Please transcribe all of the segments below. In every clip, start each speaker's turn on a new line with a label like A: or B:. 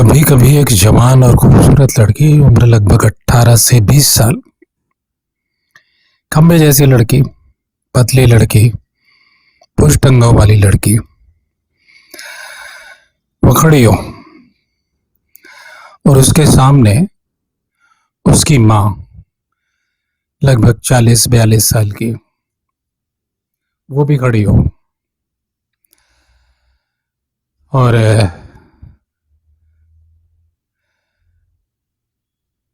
A: कभी कभी एक जवान और खूबसूरत लड़की, उम्र लगभग 18 से 20 साल, खंबे जैसी लड़की, पतली लड़की, पुष्ट अंगों वाली लड़की, वो खड़ी हो और उसके सामने उसकी माँ, लगभग 40-42 साल की, वो भी खड़ी हो और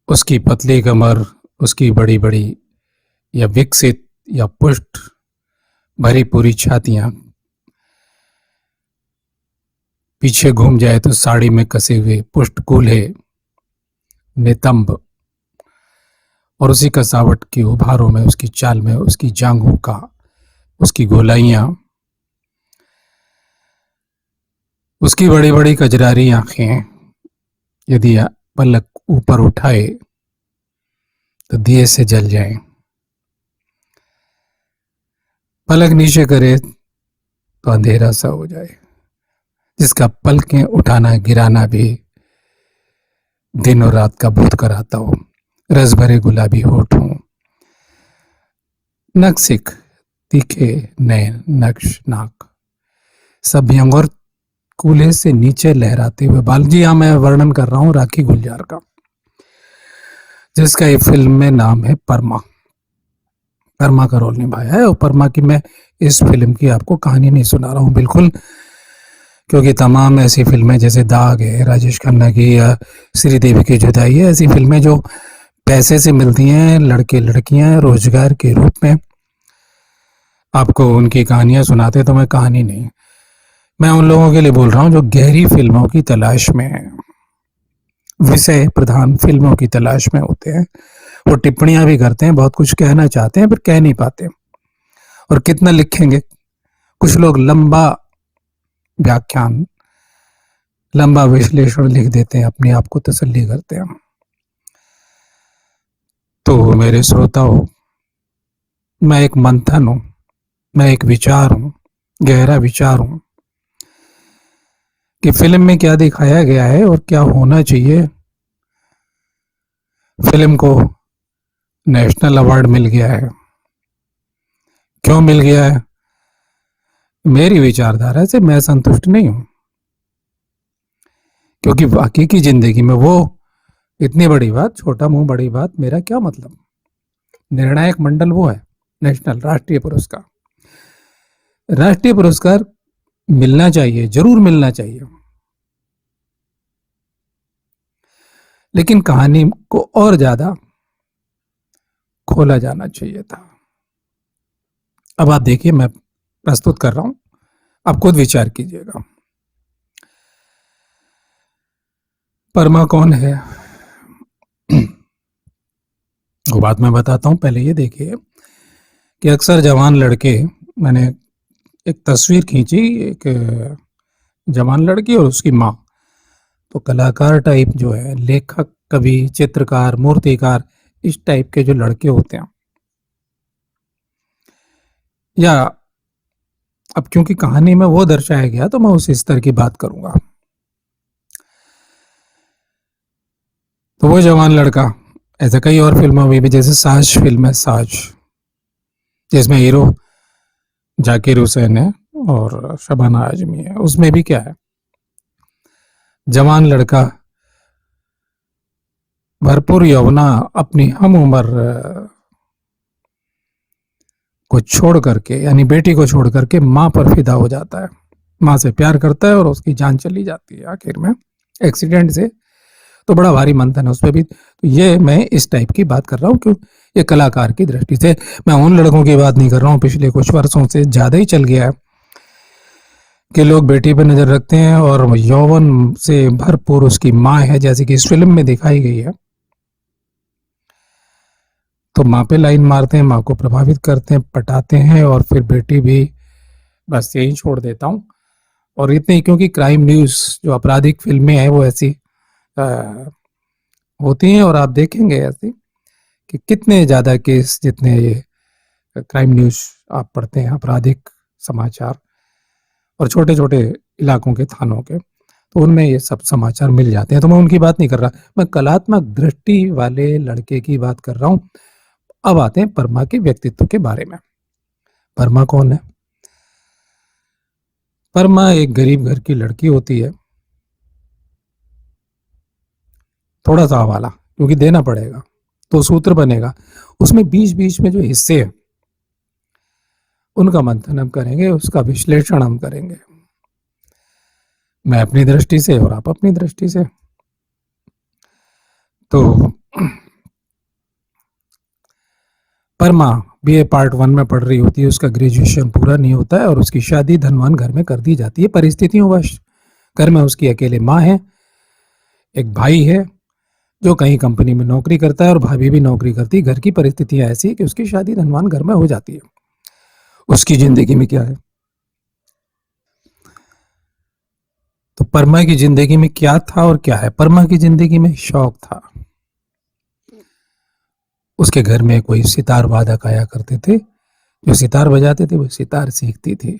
A: उसकी पतली कमर, उसकी बड़ी बड़ी या विकसित या पुष्ट भरी पूरी छातियां पीछे घूम जाए तो साड़ी में कसे हुए पुष्ट कूल्हे नितंब, और उसी कसावट की उभारों में, उसकी चाल में, उसकी जांघों का, उसकी गोलाइयां, उसकी बड़ी बड़ी कजरारी आंखें, यदि पलक ऊपर उठाए तो दिए से जल जाए, पलक नीचे करे तो अंधेरा सा हो जाए, जिसका पलकें उठाना गिराना भी दिन और रात का बोध कराता हो। रस भरे गुलाबी होठ हो, नक्सिक तीखे नयन, नक्श नाक, सभ्यंग और कूल्हे से नीचे लहराते हुए बाल। जी हाँ, मैं वर्णन कर रहा हूं राखी गुलजार का, जिसका ये फिल्म में नाम है परमा। परमा का रोल निभाया है। और परमा की मैं इस फिल्म की आपको कहानी नहीं सुना रहा हूं बिल्कुल, क्योंकि तमाम ऐसी फिल्में जैसे दाग है राजेश खन्ना की, या श्रीदेवी की जुदाई है, ऐसी फिल्में जो पैसे से मिलती हैं, लड़के लड़कियां रोजगार के रूप में आपको उनकी कहानियां सुनाते, तो मैं कहानी नहीं, मैं उन लोगों के लिए बोल रहा हूं जो गहरी फिल्मों की तलाश में है, विषय प्रधान फिल्मों की तलाश में होते हैं। वो टिप्पणियां भी करते हैं, बहुत कुछ कहना चाहते हैं, पर कह नहीं पाते, और कितना लिखेंगे। कुछ लोग लंबा व्याख्यान, लंबा विश्लेषण लिख देते हैं, अपने आप को तसल्ली करते हैं। तो मेरे श्रोताओं, मैं एक मंथन हूं, मैं एक विचार हूं, गहरा विचार हूं कि फिल्म में क्या दिखाया गया है और क्या होना चाहिए। फिल्म को नेशनल अवार्ड मिल गया है, क्यों मिल गया है? मेरी विचारधारा से मैं संतुष्ट नहीं हूं, क्योंकि बाकी की जिंदगी में वो इतनी बड़ी बात, छोटा मुंह बड़ी बात, मेरा क्या मतलब। निर्णायक मंडल वो है नेशनल, राष्ट्रीय पुरस्कार। राष्ट्रीय पुरस्कार मिलना चाहिए, जरूर मिलना चाहिए, लेकिन कहानी को और ज्यादा खोला जाना चाहिए था। अब आप देखिए, मैं प्रस्तुत कर रहा हूं, आप खुद विचार कीजिएगा। परमा कौन है वो बात मैं बताता हूं। पहले ये देखिए कि अक्सर जवान लड़के, मैंने एक तस्वीर खींची, एक जवान लड़की और उसकी माँ, तो कलाकार टाइप जो है, लेखक, कवि, चित्रकार, मूर्तिकार, इस टाइप के जो लड़के होते हैं, या अब क्योंकि कहानी में वो दर्शाया गया तो मैं उस स्तर की बात करूंगा। तो वो जवान लड़का, ऐसे कई और फिल्मों में भी, जैसे साज फिल्म है, साज, जिसमें हीरो जाकिर हुसैन है और शबाना आजमी है, उसमें भी क्या है, जवान लड़का भरपूर यौवना अपनी हम उम्र को छोड़ करके, यानी बेटी को छोड़ करके माँ पर फिदा हो जाता है, माँ से प्यार करता है और उसकी जान चली जाती है आखिर में एक्सीडेंट से। तो बड़ा भारी मंथन है उस पर भी। तो ये मैं इस टाइप की बात कर रहा हूँ, क्यों, ये कलाकार की दृष्टि से। मैं उन लड़कों की बात नहीं कर रहा हूँ, पिछले कुछ वर्षों से ज्यादा ही चल गया है कि लोग बेटी पर नजर रखते हैं और यौवन से भरपूर उसकी माँ है, जैसे कि इस फिल्म में दिखाई गई है, तो माँ पे लाइन मारते हैं, माँ को प्रभावित करते हैं, पटाते हैं, और फिर बेटी भी, बस यही छोड़ देता हूँ। और इतने, क्योंकि क्राइम न्यूज जो आपराधिक फिल्में हैं वो ऐसी होती हैं, और आप देखेंगे ऐसी कि कितने ज्यादा केस, जितने ये क्राइम न्यूज आप पढ़ते हैं, आपराधिक समाचार, और छोटे छोटे इलाकों के थानों के, तो उनमें ये सब समाचार मिल जाते हैं। तो मैं उनकी बात नहीं कर रहा, मैं कलात्मक दृष्टि वाले लड़के की बात कर रहा हूँ। अब आते हैं परमा के व्यक्तित्व के बारे में। परमा कौन है? परमा एक गरीब घर की लड़की होती है, थोड़ा सा हवाला क्योंकि देना पड़ेगा तो सूत्र बनेगा। उसमें बीच बीच में जो हिस्से हैं उनका मंथन हम करेंगे, उसका विश्लेषण हम करेंगे, मैं अपनी दृष्टि से और आप अपनी दृष्टि से। तो परमा बीए पार्ट 1 में पढ़ रही होती है, उसका ग्रेजुएशन पूरा नहीं होता है और उसकी शादी धनवान घर में कर दी जाती है परिस्थितियों वश। घर में उसकी अकेले माँ है, एक भाई है जो कहीं कंपनी में नौकरी करता है और भाभी भी नौकरी करती है। घर की परिस्थितियां ऐसी है कि उसकी शादी धनवान घर में हो जाती है। उसकी जिंदगी में क्या है? तो परमा की जिंदगी में क्या था और क्या है? परमा की जिंदगी में शौक था। उसके घर में कोई सितार वादक आया करते थे, जो सितार बजाते थे वो सितार सीखती थी।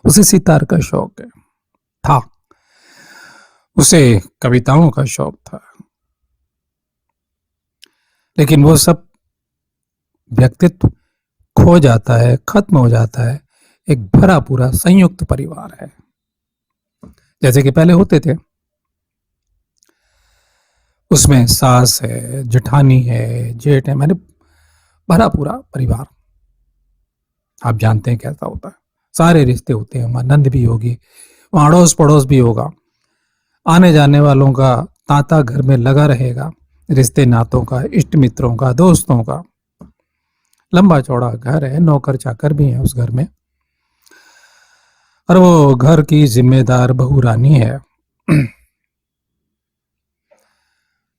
A: उसे सितार का शौक था। उसे कविताओं का शौक था। लेकिन वो सब व्यक्तित्व खो जाता है, खत्म हो जाता है। एक भरा पूरा संयुक्त परिवार है जैसे कि पहले होते थे। उसमें सास है, जेठानी है, जेठ है, मैंने भरा पूरा परिवार। आप जानते हैं कैसा होता है, सारे रिश्ते होते हैं। वहां नंद भी होगी, वहां अड़ोस पड़ोस भी होगा, आने जाने वालों का तांता घर में लगा रहेगा, रिश्ते नातों का, इष्ट मित्रों का, दोस्तों का। लंबा चौड़ा घर है, नौकर चाकर भी है उस घर में, और वो घर की जिम्मेदार बहू रानी है।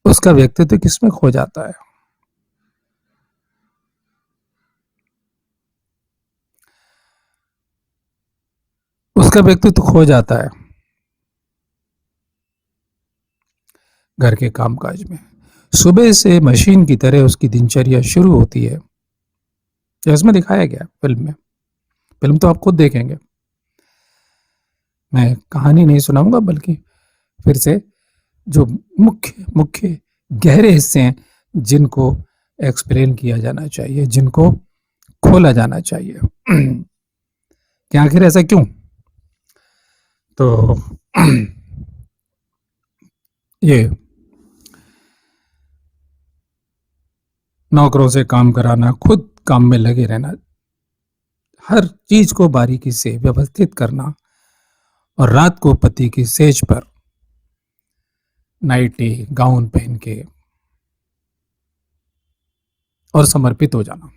A: उसका व्यक्तित्व किसमें खो जाता है? उसका व्यक्तित्व खो जाता है घर के कामकाज में। सुबह से मशीन की तरह उसकी दिनचर्या शुरू होती है, जैसे दिखाया गया फिल्म में। फिल्म तो आप खुद देखेंगे, मैं कहानी नहीं सुनाऊंगा, बल्कि फिर से जो मुख्य मुख्य गहरे हिस्से हैं जिनको एक्सप्लेन किया जाना चाहिए, जिनको खोला जाना चाहिए कि आखिर ऐसा क्यों। तो ये नौकरों से काम कराना, खुद काम में लगे रहना, हर चीज को बारीकी से व्यवस्थित करना, और रात को पति की सेज पर नाइटी गाउन पहन के और समर्पित हो जाना।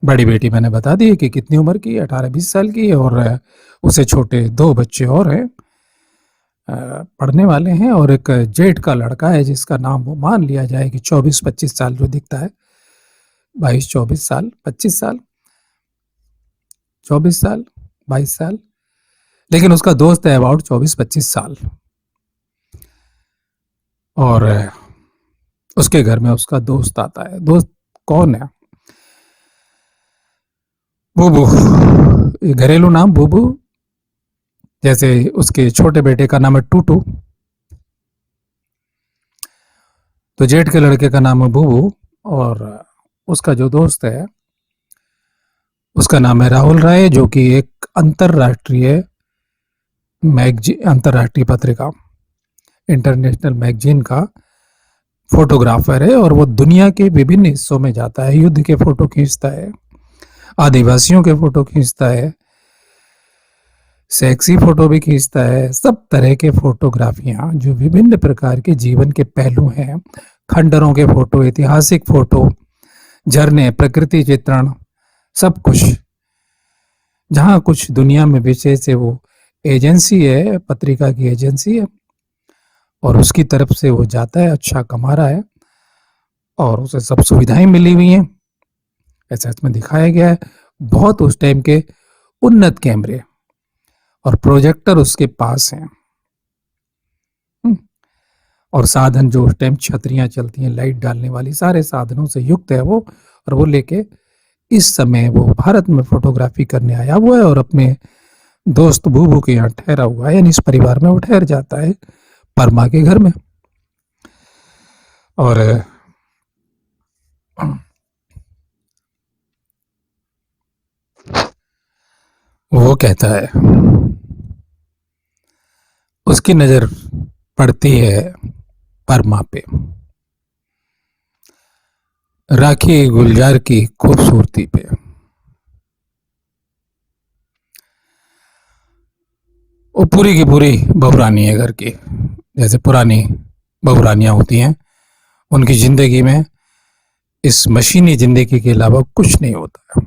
A: बड़ी बेटी मैंने बता दी कि कितनी उम्र की, 18-20 साल की, और उसे छोटे 2 बच्चे और हैं, पढ़ने वाले हैं, और एक जेठ का लड़का है जिसका नाम वो मान लिया जाए कि 24-25 साल जो दिखता है, 22-24 साल, 25 साल, 24 साल, 22 साल, लेकिन उसका दोस्त है अबाउट 24-25 साल। और उसके घर में उसका दोस्त आता है। दोस्त कौन है? बुबू, घरेलू नाम बुबू। जैसे उसके छोटे बेटे का नाम है टूटू, तो जेठ के लड़के का नाम है बुबू, और उसका जो दोस्त है उसका नाम है राहुल राय, जो कि एक अंतरराष्ट्रीय अंतरराष्ट्रीय पत्रिका, इंटरनेशनल मैगजीन का फोटोग्राफर है, और वो दुनिया के विभिन्न हिस्सों में जाता है, युद्ध के फोटो खींचता है, आदिवासियों के फोटो खींचता है, सेक्सी फोटो भी खींचता है, सब तरह के फोटोग्राफियां जो विभिन्न प्रकार के जीवन के पहलू हैं, खंडरों के फोटो, ऐतिहासिक फोटो, झरने, प्रकृति चित्रण, सब कुछ। जहां कुछ दुनिया में विशेष है, वो एजेंसी है, पत्रिका की एजेंसी है, और उसकी तरफ से वो जाता है, अच्छा कमा रहा है, और उसे सब सुविधाएं मिली हुई हैं, ऐसा इसमें दिखाया गया है। बहुत उस टाइम के उन्नत कैमरे और प्रोजेक्टर उसके पास हैं, और साधन जो उस टाइम छतरियां चलती हैं लाइट डालने वाली, सारे साधनों से युक्त है वो, और वो लेके इस समय वो भारत में फोटोग्राफी करने आया हुआ है, और अपने दोस्त भूभू के यहाँ ठहरा हुआ है, यानी इस परिवार में वो ठहर जाता है परमा के घर में। और वो कहता है, उसकी नजर पड़ती है परमा पे, राखी गुलजार की खूबसूरती पे। वो पूरी की पूरी बहुरानी है घर की, जैसे पुरानी बहुरानियां होती हैं। उनकी जिंदगी में इस मशीनी जिंदगी के अलावा कुछ नहीं होता।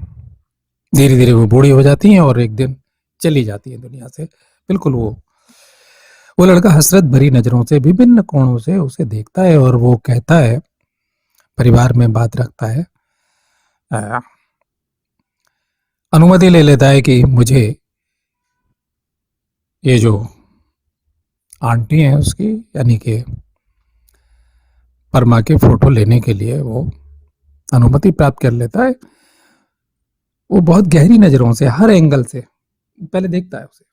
A: धीरे धीरे वो बूढ़ी हो जाती हैं और एक दिन चली जाती है दुनिया से। बिल्कुल वो लड़का हसरत भरी नजरों से विभिन्न कोणों से उसे देखता है और वो कहता है, परिवार में बात रखता है, अनुमति ले लेता है कि मुझे ये जो आंटी है उसकी, यानी कि परमा के फोटो लेने के लिए वो अनुमति प्राप्त कर लेता है। वो बहुत गहरी नजरों से, हर एंगल से पहले देखता है उसे,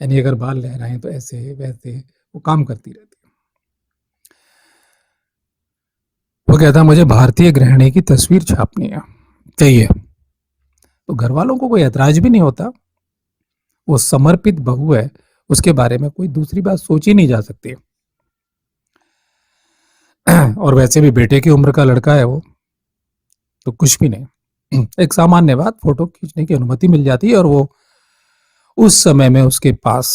A: यानी अगर बाल लहराएं तो ऐसे वैसे वो काम करती रहती है। वो कहता है, मुझे भारतीय गृहिणी की तस्वीर छापनी है, चाहिए। तो घर वालों को कोई ऐतराज भी नहीं होता। वो समर्पित बहू है, उसके बारे में कोई दूसरी बात सोची नहीं जा सकती। और वैसे भी बेटे की उम्र का लड़का है वो, तो कुछ भी नहीं। एक सामान्य बात, फोटो खींचने की अनुमति मिल जाती है और वो उस समय में उसके पास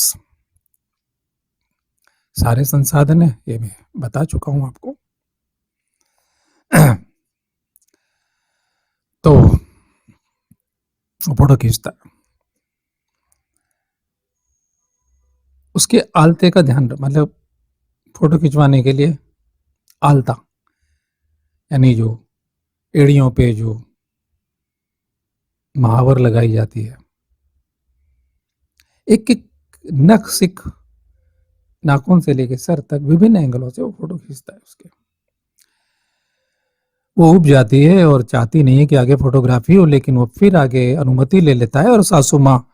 A: सारे संसाधन है, ये मैं बता चुका हूं आपको। तो फोटो खींचता है, उसके आलते का ध्यान, मतलब फोटो खिंचवाने के लिए आलता, यानी जो एड़ियों पे जो महावर लगाई जाती है, एक एक नख सिख नाखून से लेके सर तक विभिन्न एंगलों से वो फोटो खींचता है उसके। वो उब जाती है और चाहती नहीं है कि आगे फोटोग्राफी हो, लेकिन वो फिर आगे अनुमति ले लेता है और सासू माँ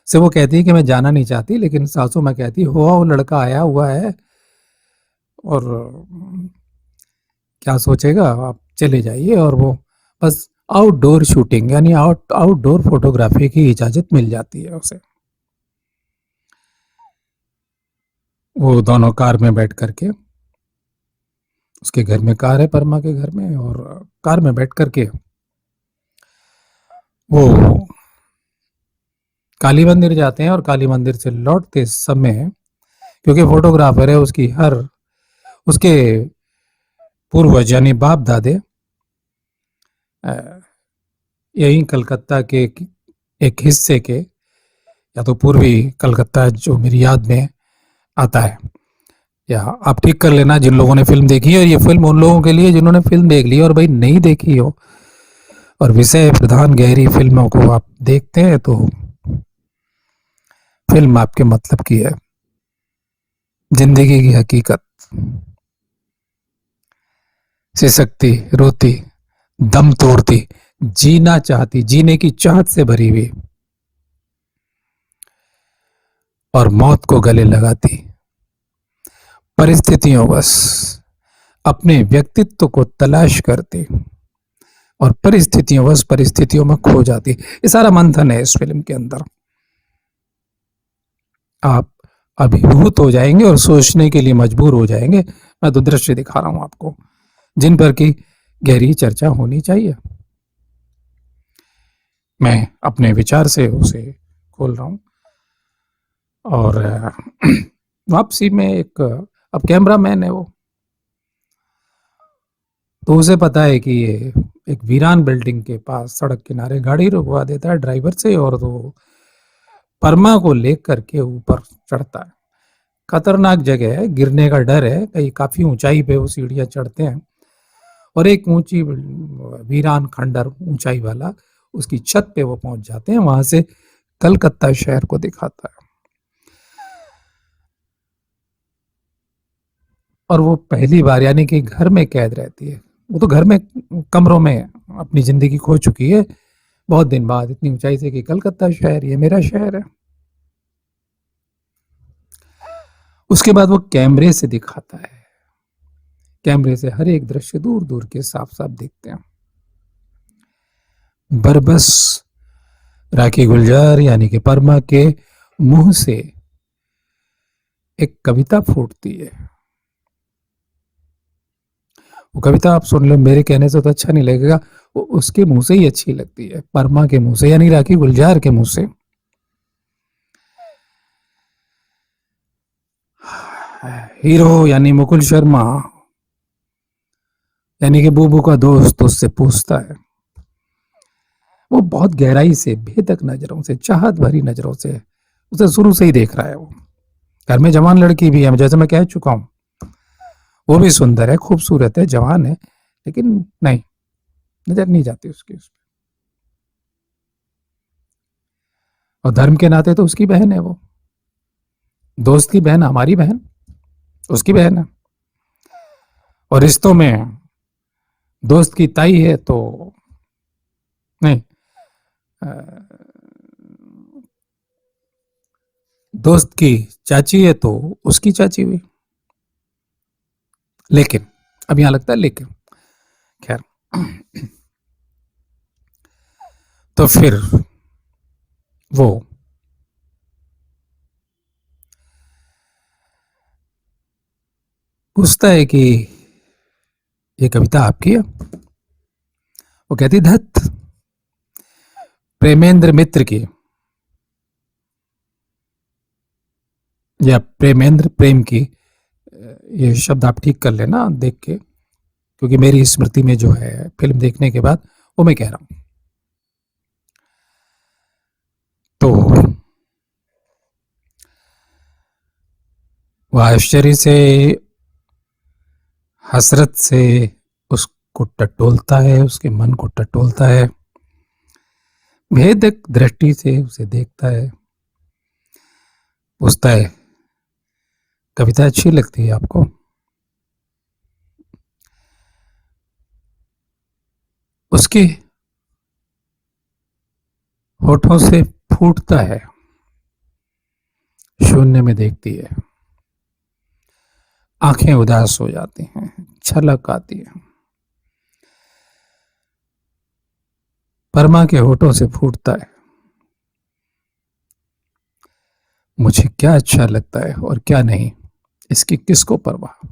A: से वो कहती है कि मैं जाना नहीं चाहती, लेकिन सासू माँ कहती है, हो वो लड़का आया हुआ है और क्या सोचेगा, आप चले जाइए। और वो बस आउटडोर शूटिंग, यानी आउटडोर फोटोग्राफी की इजाजत मिल जाती है उसे। वो दोनों कार में बैठ करके, उसके घर में कार है परमा के घर में, और कार में बैठ करके वो काली मंदिर जाते हैं। और काली मंदिर से लौटते समय, क्योंकि फोटोग्राफर है, उसके पूर्वज यानी बाप दादे यही कलकत्ता के एक हिस्से के, या तो पूर्वी कलकत्ता जो मेरी याद में आता है, या आप ठीक कर लेना जिन लोगों ने फिल्म देखी है। और ये फिल्म उन लोगों के लिए जिन्होंने फिल्म देख ली, और भाई नहीं देखी हो और विषय प्रधान गहरी फिल्मों को आप देखते हैं तो फिल्म आपके मतलब की है। जिंदगी की हकीकत, सिसकती, रोती, दम तोड़ती, जीना चाहती, जीने की चाहत से भरी हुई, और मौत को गले लगाती, परिस्थितियों बस अपने व्यक्तित्व को तलाश करती और परिस्थितियों बस परिस्थितियों में खो जाती। ये सारा मंथन है इस फिल्म के अंदर। आप अभिभूत हो जाएंगे और सोचने के लिए मजबूर हो जाएंगे। मैं तो दृश्य दिखा रहा हूं आपको जिन पर की गहरी चर्चा होनी चाहिए। मैं अपने विचार से उसे खोल रहा हूं। और वापसी में अब कैमरा मैन है वो, तो उसे पता है कि ये एक वीरान बिल्डिंग के पास सड़क किनारे गाड़ी रुकवा देता है ड्राइवर से, और तो परमा को लेकर के ऊपर चढ़ता है। खतरनाक जगह है, गिरने का डर है, कहीं काफी ऊंचाई पे वो सीढ़ियां चढ़ते हैं और एक ऊंची वीरान खंडर ऊंचाई वाला, उसकी छत पे वो पहुंच जाते हैं। वहां से कलकत्ता शहर को दिखाता है। और वो पहली बार, यानी कि घर में कैद रहती है। वो तो घर में कमरों में अपनी जिंदगी खो चुकी है, बहुत दिन बाद इतनी ऊंचाई से कि कलकत्ता शहर ये मेरा शहर है। उसके बाद वो कैमरे से दिखाता है, कैमरे से हर एक दृश्य दूर दूर के साफ साफ दिखते हैं। बरबस राखी गुलजार यानी कि परमा के मुंह से एक कविता फूटती है। वो कविता आप सुन लो, मेरे कहने से तो अच्छा नहीं लगेगा, वो उसके मुंह से ही अच्छी लगती है, परमा के मुंह से यानी राखी गुलजार के मुंह से। हीरो यानी मुकुल शर्मा यानी कि बूबू का दोस्त उससे पूछता है, वो बहुत गहराई से भेदक नजरों से, चाहत भरी नजरों से उसे शुरू से ही देख रहा है। वो घर में जवान लड़की भी है, जैसे मैं कह चुका हूं, वो भी सुंदर है, खूबसूरत है, जवान है, लेकिन नहीं, नजर नहीं जाती उसकी उस पर। और धर्म के नाते तो उसकी बहन है, वो दोस्त की बहन, हमारी बहन उसकी बहन है। और रिश्तों में दोस्त की ताई है तो नहीं, दोस्त की चाची है तो उसकी चाची हुई। लेकिन अब यहां लगता है लेकिन, खैर, तो फिर वो पूछता है कि ये कविता आपकी है? वो कहती धत, प्रेमेंद्र मित्र की, या प्रेमेंद्र प्रेम की, ये शब्द आप ठीक कर लेना देख के, क्योंकि मेरी स्मृति में जो है फिल्म देखने के बाद वो मैं कह रहा हूं। तो वो आश्चर्य से, हसरत से उसको टटोलता है, उसके मन को टटोलता है, भेदक दृष्टि से उसे देखता है, पूछता है कविता अच्छी लगती है आपको? उसके होठों से फूटता है, शून्य में देखती है, आंखें उदास हो जाती हैं, छलक आती है। परमा के होठों से फूटता है, मुझे क्या अच्छा लगता है और क्या नहीं, इसकी किसको परवाह।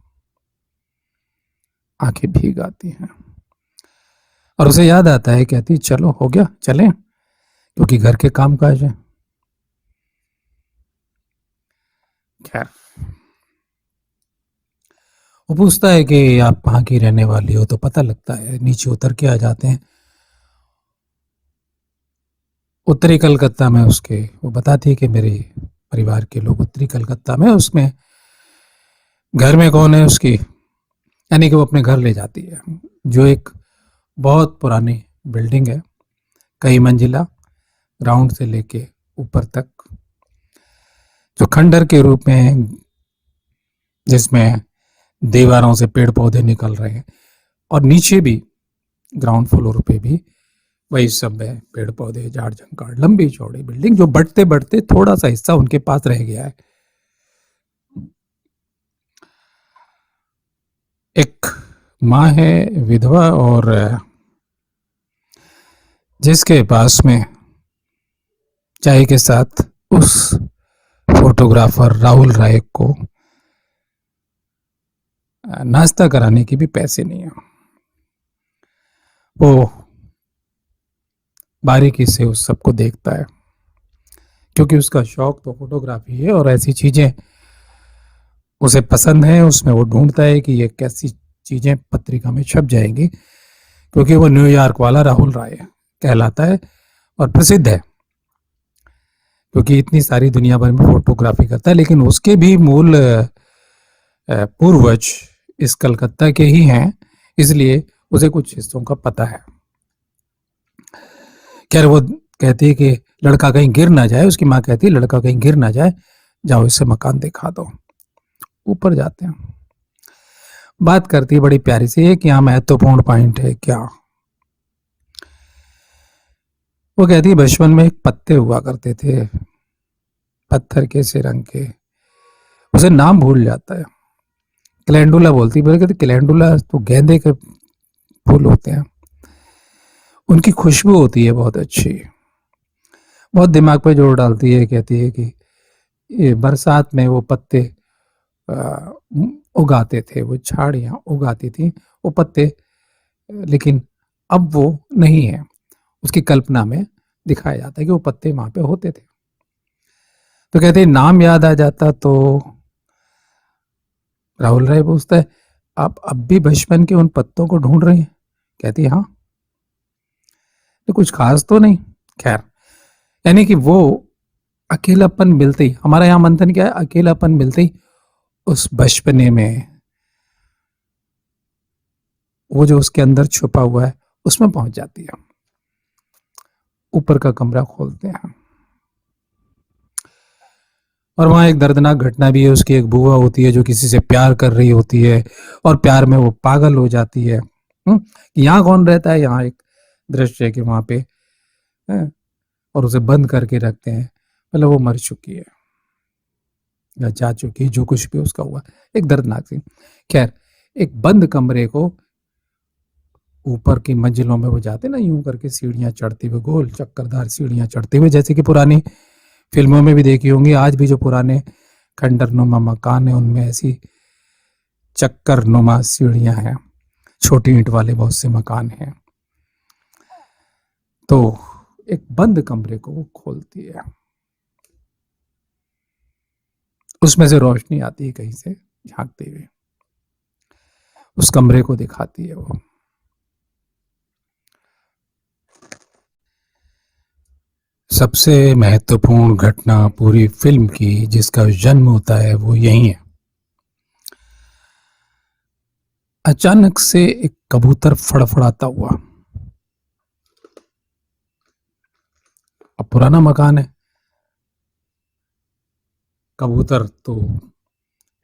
A: आंखें भीग आती हैं और उसे याद आता है, कहती चलो हो गया, चलें, क्योंकि घर के काम काज है। खैर, वो पूछता है कि आप कहाँ की रहने वाली हो, तो पता लगता है, नीचे उतर के आ जाते हैं। उत्तरी कलकत्ता में उसके, वो बताती है कि मेरे परिवार के लोग उत्तरी कलकत्ता में, उसमें घर में कौन है उसकी, यानी कि वो अपने घर ले जाती है, जो एक बहुत पुरानी बिल्डिंग है, कई मंजिला, ग्राउंड से लेके ऊपर तक, जो खंडर के रूप में है, जिसमें दीवारों से पेड़ पौधे निकल रहे हैं, और नीचे भी ग्राउंड फ्लोर पे भी वही सब है, पेड़ पौधे, झाड़ झंकाड़, लंबी चौड़ी बिल्डिंग, जो बढ़ते बढ़ते थोड़ा सा हिस्सा उनके पास रह गया है। एक माँ है विधवा, और जिसके पास में चाय के साथ उस फोटोग्राफर राहुल राय को नाश्ता कराने की भी पैसे नहीं है। वो बारीकी से उस सबको देखता है, क्योंकि उसका शौक तो फोटोग्राफी है और ऐसी चीजें उसे पसंद है। उसमें वो ढूंढता है कि ये कैसी चीजें पत्रिका में छप जाएंगी, क्योंकि वो न्यूयॉर्क वाला राहुल राय कहलाता है और प्रसिद्ध है, क्योंकि इतनी सारी दुनिया भर में फोटोग्राफी करता है। लेकिन उसके भी मूल पूर्वज इस कलकत्ता के ही हैं, इसलिए उसे कुछ हिस्सों का पता है। खैर, वो कहती है कि लड़का कहीं गिर ना जाए, उसकी माँ कहती है लड़का कहीं गिर ना जाए, जाओ इसे मकान दिखा दो। ऊपर जाते हैं, बात करती है बड़ी प्यारी सी, एक यहाँ महत्वपूर्ण पॉइंट है क्या, वो कहती है बचपन में एक पत्ते हुआ करते थे, पत्थर के से रंग के, उसे नाम भूल जाता है, कैलेंडुला बोलती, बोले कहते कैलेंडुला तो गेंदे के फूल होते हैं, उनकी खुशबू होती है बहुत अच्छी, बहुत दिमाग पे जोर डालती है, कहती है कि ये बरसात में वो पत्ते उगाते थे, वो झाड़ियाँ उगाती थी, वो पत्ते, लेकिन अब वो नहीं है, उसकी कल्पना में दिखाया जाता है कि वो पत्ते वहाँ पे होते थे। तो कहते हैं नाम याद आ जाता तो राहुल राय पूछता है आप अब भी बचपन के उन पत्तों को ढूंढ रहे हैं? कहती है हाँ, तो कुछ खास तो नहीं। खैर, यानी कि वो अकेलापन मिलते ही, हमारा यहाँ मंथन क्या है, अकेलापन मिलते ही उस बचपने में वो जो उसके अंदर छुपा हुआ है उसमें पहुंच जाती है। ऊपर का कमरा खोलते हैं और वहां एक दर्दनाक घटना भी है। उसकी एक बुआ होती है जो किसी से प्यार कर रही होती है और प्यार में वो पागल हो जाती है। यहाँ कौन रहता है, यहाँ एक दृश्य है कि वहां पे है, और उसे बंद करके रखते हैं, मतलब वो मर चुकी है या जा चुकी है, जो कुछ भी उसका हुआ, एक दर्दनाक सी। खैर, एक बंद कमरे को ऊपर की मंजिलों में वो जाते ना, यूं करके सीढ़ियां चढ़ते हुए, गोल चक्करदार सीढ़ियां चढ़ते हुए, जैसे कि पुरानी फिल्मों में भी देखी होंगी। आज भी जो पुराने खंडरनुमा मकान है उनमें ऐसी चक्करनुमा सीढ़ियां हैं, छोटी ईंट वाले बहुत से मकान हैं। तो एक बंद कमरे को वो खोलती है, उसमें से रोशनी आती है कहीं से झांकते हुए, उस कमरे को दिखाती है वो। सबसे महत्वपूर्ण घटना पूरी फिल्म की जिसका जन्म होता है वो यही है। अचानक से एक कबूतर फड़फड़ाता हुआ, अब पुराना मकान है, कबूतर तो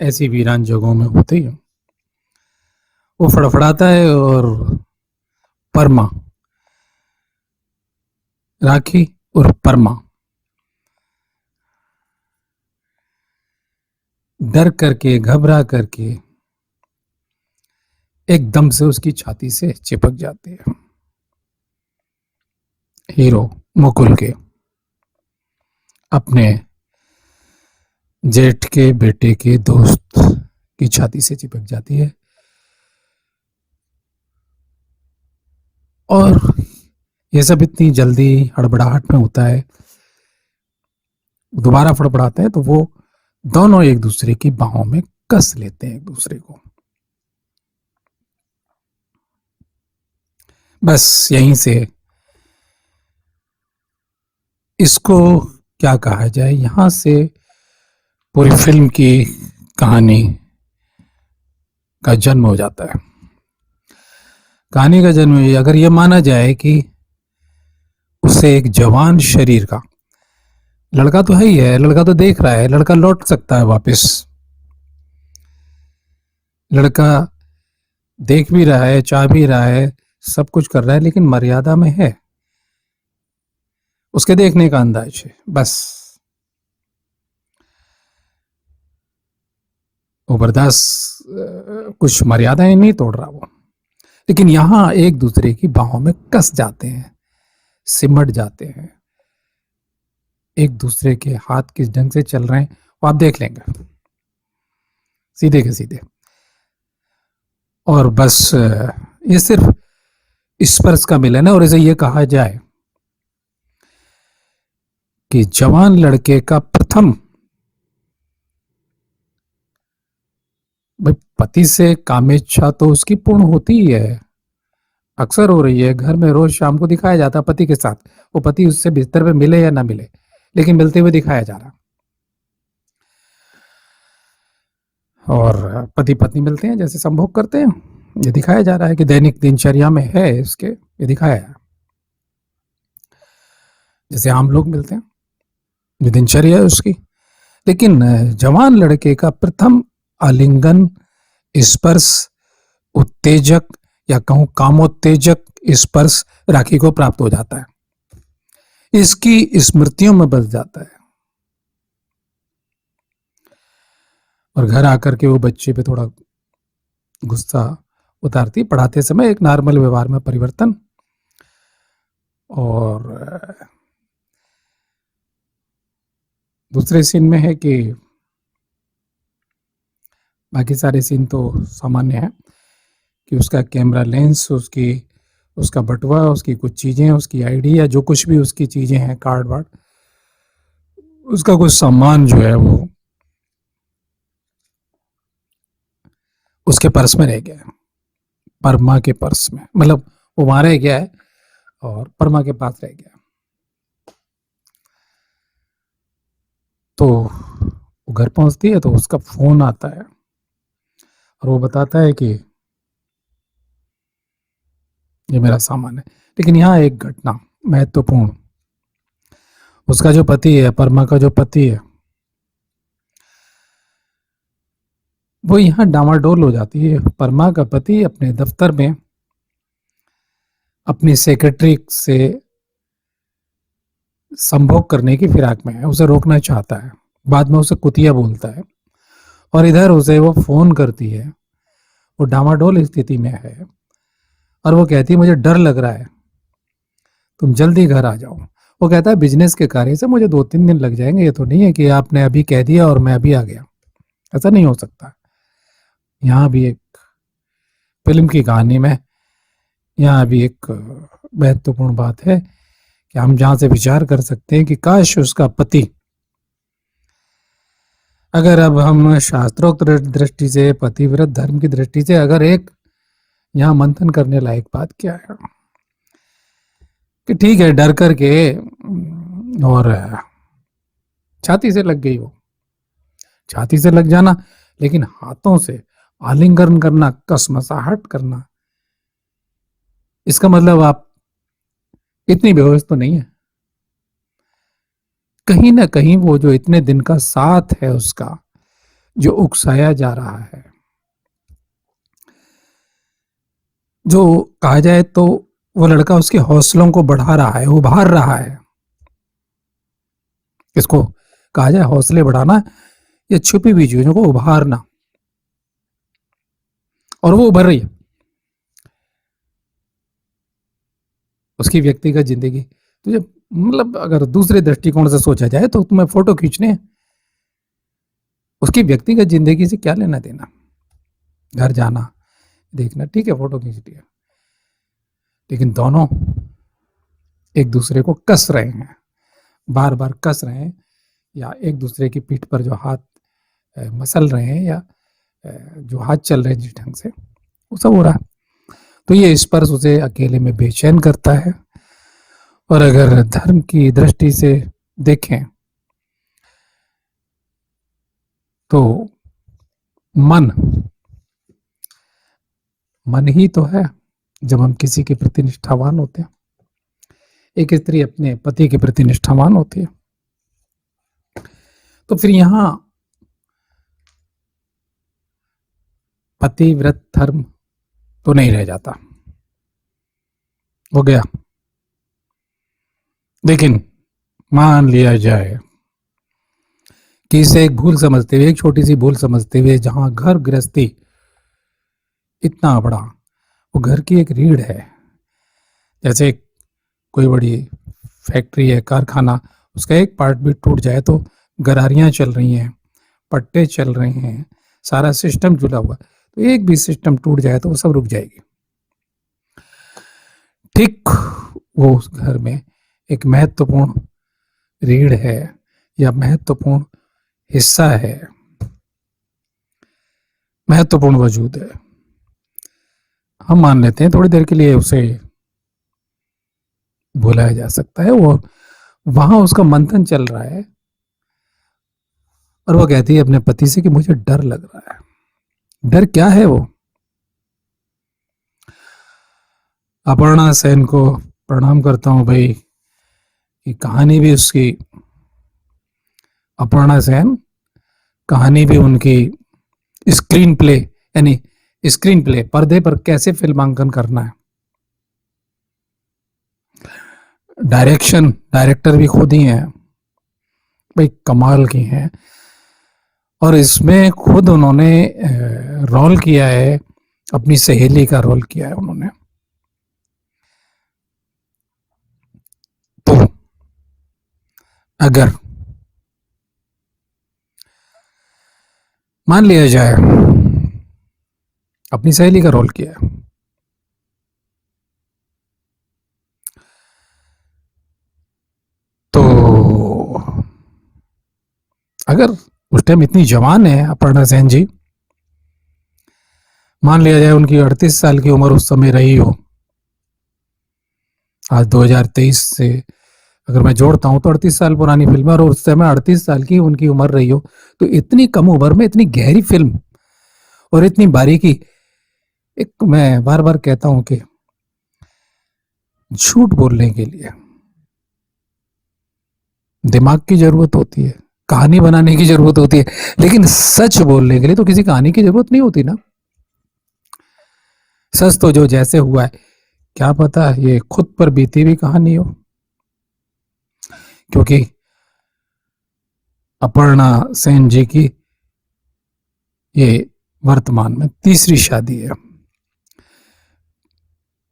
A: ऐसी वीरान जगहों में होते ही, वो फड़फड़ाता है और परमा, राखी और परमा डर करके, घबरा करके एकदम से उसकी छाती से चिपक जाती है। हीरो मुकुल के अपने जेठ के बेटे के दोस्त की छाती से चिपक जाती है और ये सब इतनी जल्दी हड़बड़ाहट में होता है। दोबारा फड़फड़ाते हैं तो वो दोनों एक दूसरे की बाहों में कस लेते हैं एक दूसरे को। बस यहीं से इसको क्या कहा जाए, यहां से पूरी फिल्म की कहानी का जन्म हो जाता है। कहानी का जन्म अगर यह माना जाए कि उसे एक जवान शरीर का, लड़का तो है ही है, लड़का तो देख रहा है, लड़का लौट सकता है वापस, लड़का देख भी रहा है, चाह भी रहा है, सब कुछ कर रहा है, लेकिन मर्यादा में है, उसके देखने का अंदाज है। बस वो बर्दाश्त, कुछ मर्यादाएं नहीं तोड़ रहा वो, लेकिन यहां एक दूसरे की बाहों में कस जाते हैं, सिमट जाते हैं, एक दूसरे के हाथ किस ढंग से चल रहे हैं वो आप देख लेंगे, सीधे के सीधे। और बस ये सिर्फ स्पर्श का मिलन है, और इसे ये कहा जाए कि जवान लड़के का प्रथम, भाई पति से कामेच्छा तो उसकी पूर्ण होती ही है, अक्सर हो रही है, घर में रोज शाम को दिखाया जाता है पति के साथ, वो पति उससे बिस्तर पे मिले या ना मिले, लेकिन मिलते हुए दिखाया जा रहा, और पति पत्नी मिलते हैं जैसे संभोग करते हैं, ये दिखाया जा रहा है कि दैनिक दिनचर्या में है इसके, ये दिखाया है जैसे आम लोग मिलते हैं, ये दिनचर्या है उसकी। लेकिन जवान लड़के का प्रथम आलिंगन, स्पर्श, उत्तेजक या कहूं कामोत्तेजक स्पर्श राखी को प्राप्त हो जाता है। इसकी स्मृतियों में बस जाता है। और घर आकर के वो बच्चे पे थोड़ा गुस्सा उतारती, पढ़ाते समय एक नॉर्मल व्यवहार में परिवर्तन। और दूसरे सीन में है कि बाकी सारे सीन तो सामान्य है कि उसका कैमरा लेंस, उसका बटुआ, उसकी कुछ चीज़ें, उसकी आईडी या जो कुछ भी उसकी चीज़ें हैं, कार्ड वार्ड, उसका कुछ सामान जो है वो उसके पर्स में रह गया है, परमा के पर्स में, मतलब वो वहाँ रह गया है और परमा के पास रह गया। तो वो घर पहुंचती है तो उसका फोन आता है और वो बताता है कि ये मेरा सामान है। लेकिन यहाँ एक घटना महत्वपूर्ण, उसका जो पति है, परमा का जो पति है, वो यहाँ डामाडोल हो जाती है। परमा का पति अपने दफ्तर में अपनी सेक्रेटरी से संभोग करने की फिराक में है, उसे रोकना चाहता है, बाद में उसे कुतिया बोलता है और इधर उसे वो फोन करती है, वो डामाडोल स्थिति में है और वो कहती है मुझे डर लग रहा है, तुम जल्दी घर आ जाओ। वो कहता है बिजनेस के कार्य से मुझे 2-3 दिन लग जाएंगे, ये तो नहीं है कि आपने अभी कह दिया और मैं अभी आ गया, ऐसा नहीं हो सकता। यहाँ भी एक फिल्म की कहानी में यहाँ भी एक महत्वपूर्ण बात है कि हम जहाँ से विचार कर सकते हैं कि काश उसका पति, अगर अब हम शास्त्रोक्त दृष्टि से, पतिव्रत धर्म की दृष्टि से, अगर एक यहाँ मंथन करने लायक बात क्या है कि ठीक है डर करके और छाती से लग गई, वो छाती से लग जाना, लेकिन हाथों से आलिंगन करना, कसमसाहट करना, इसका मतलब आप इतनी बेहोश तो नहीं है। कहीं ना कहीं वो जो इतने दिन का साथ है उसका, जो उकसाया जा रहा है, जो कहा जाए तो वो लड़का उसके हौसलों को बढ़ा रहा है, उभार रहा है। इसको कहा जाए हौसले बढ़ाना या छुपी हुई चीजों को उभारना, और वो उभर रही है। उसकी व्यक्तिगत जिंदगी तुझे, मतलब अगर दूसरे दृष्टिकोण से सोचा जाए तो तुम्हें फोटो खींचने, उसकी व्यक्तिगत जिंदगी से क्या लेना देना। घर जाना, देखना, ठीक है फोटो खींच लिया, लेकिन दोनों एक दूसरे को कस रहे हैं, बार बार कस रहे हैं, या एक दूसरे की पीठ पर जो हाथ मसल रहे हैं, या जो हाथ चल रहे हैं जिस ढंग से, वो सब हो रहा है। तो ये स्पर्श उसे अकेले में बेचैन करता है। और अगर धर्म की दृष्टि से देखें तो मन ही तो है। जब हम किसी के प्रति निष्ठावान होते हैं, एक स्त्री अपने पति के प्रति निष्ठावान होती है, तो फिर यहां पतिव्रत धर्म तो नहीं रह जाता, हो गया। लेकिन मान लिया जाए कि इसे एक भूल समझते हुए, एक छोटी सी भूल समझते हुए, जहां घर गृहस्थी इतना बड़ा, वो घर की एक रीढ़ है, जैसे कोई बड़ी फैक्ट्री है, कारखाना, उसका एक पार्ट भी टूट जाए तो गरारियां चल रही हैं, पट्टे चल रहे हैं, सारा सिस्टम जुड़ा हुआ, तो एक भी सिस्टम टूट जाए तो वो सब रुक जाएगी। ठीक वो उस घर में एक महत्वपूर्ण रीढ़ है या महत्वपूर्ण हिस्सा है, महत्वपूर्ण वजूद है। हम मान लेते हैं थोड़ी देर के लिए उसे भुलाया जा सकता है, वो वहां उसका मंथन चल रहा है और वो कहती है अपने पति से कि मुझे डर लग रहा है। डर क्या है? वो अपर्णा सेन को प्रणाम करता हूं भाई, कि कहानी भी उसकी, अपर्णा सेन, कहानी भी उनकी, स्क्रीन प्ले, यानी स्क्रीन प्ले, पर्दे पर कैसे फिल्मांकन करना है, डायरेक्टर भी खुद ही हैं भाई, कमाल की हैं। और इसमें खुद उन्होंने रोल किया है, अपनी सहेली का रोल किया है उन्होंने। तो अगर मान लिया जाए अपनी सहेली का रोल किया है, तो अगर उस टाइम इतनी जवान है अपर्णा सेन जी, मान लिया जाए उनकी 38 साल की उम्र उस समय रही हो, आज 2023 से अगर मैं जोड़ता हूं तो 38 साल पुरानी फिल्म है, और उस समय 38 साल की उनकी उम्र रही हो, तो इतनी कम उम्र में इतनी गहरी फिल्म और इतनी बारीकी। एक मैं बार बार कहता हूं कि झूठ बोलने के लिए दिमाग की जरूरत होती है, कहानी बनाने की जरूरत होती है, लेकिन सच बोलने के लिए तो किसी कहानी की जरूरत नहीं होती ना। सच तो जो जैसे हुआ है, क्या पता ये खुद पर बीती हुई कहानी हो, क्योंकि अपर्णा सेन जी की ये वर्तमान में तीसरी शादी है।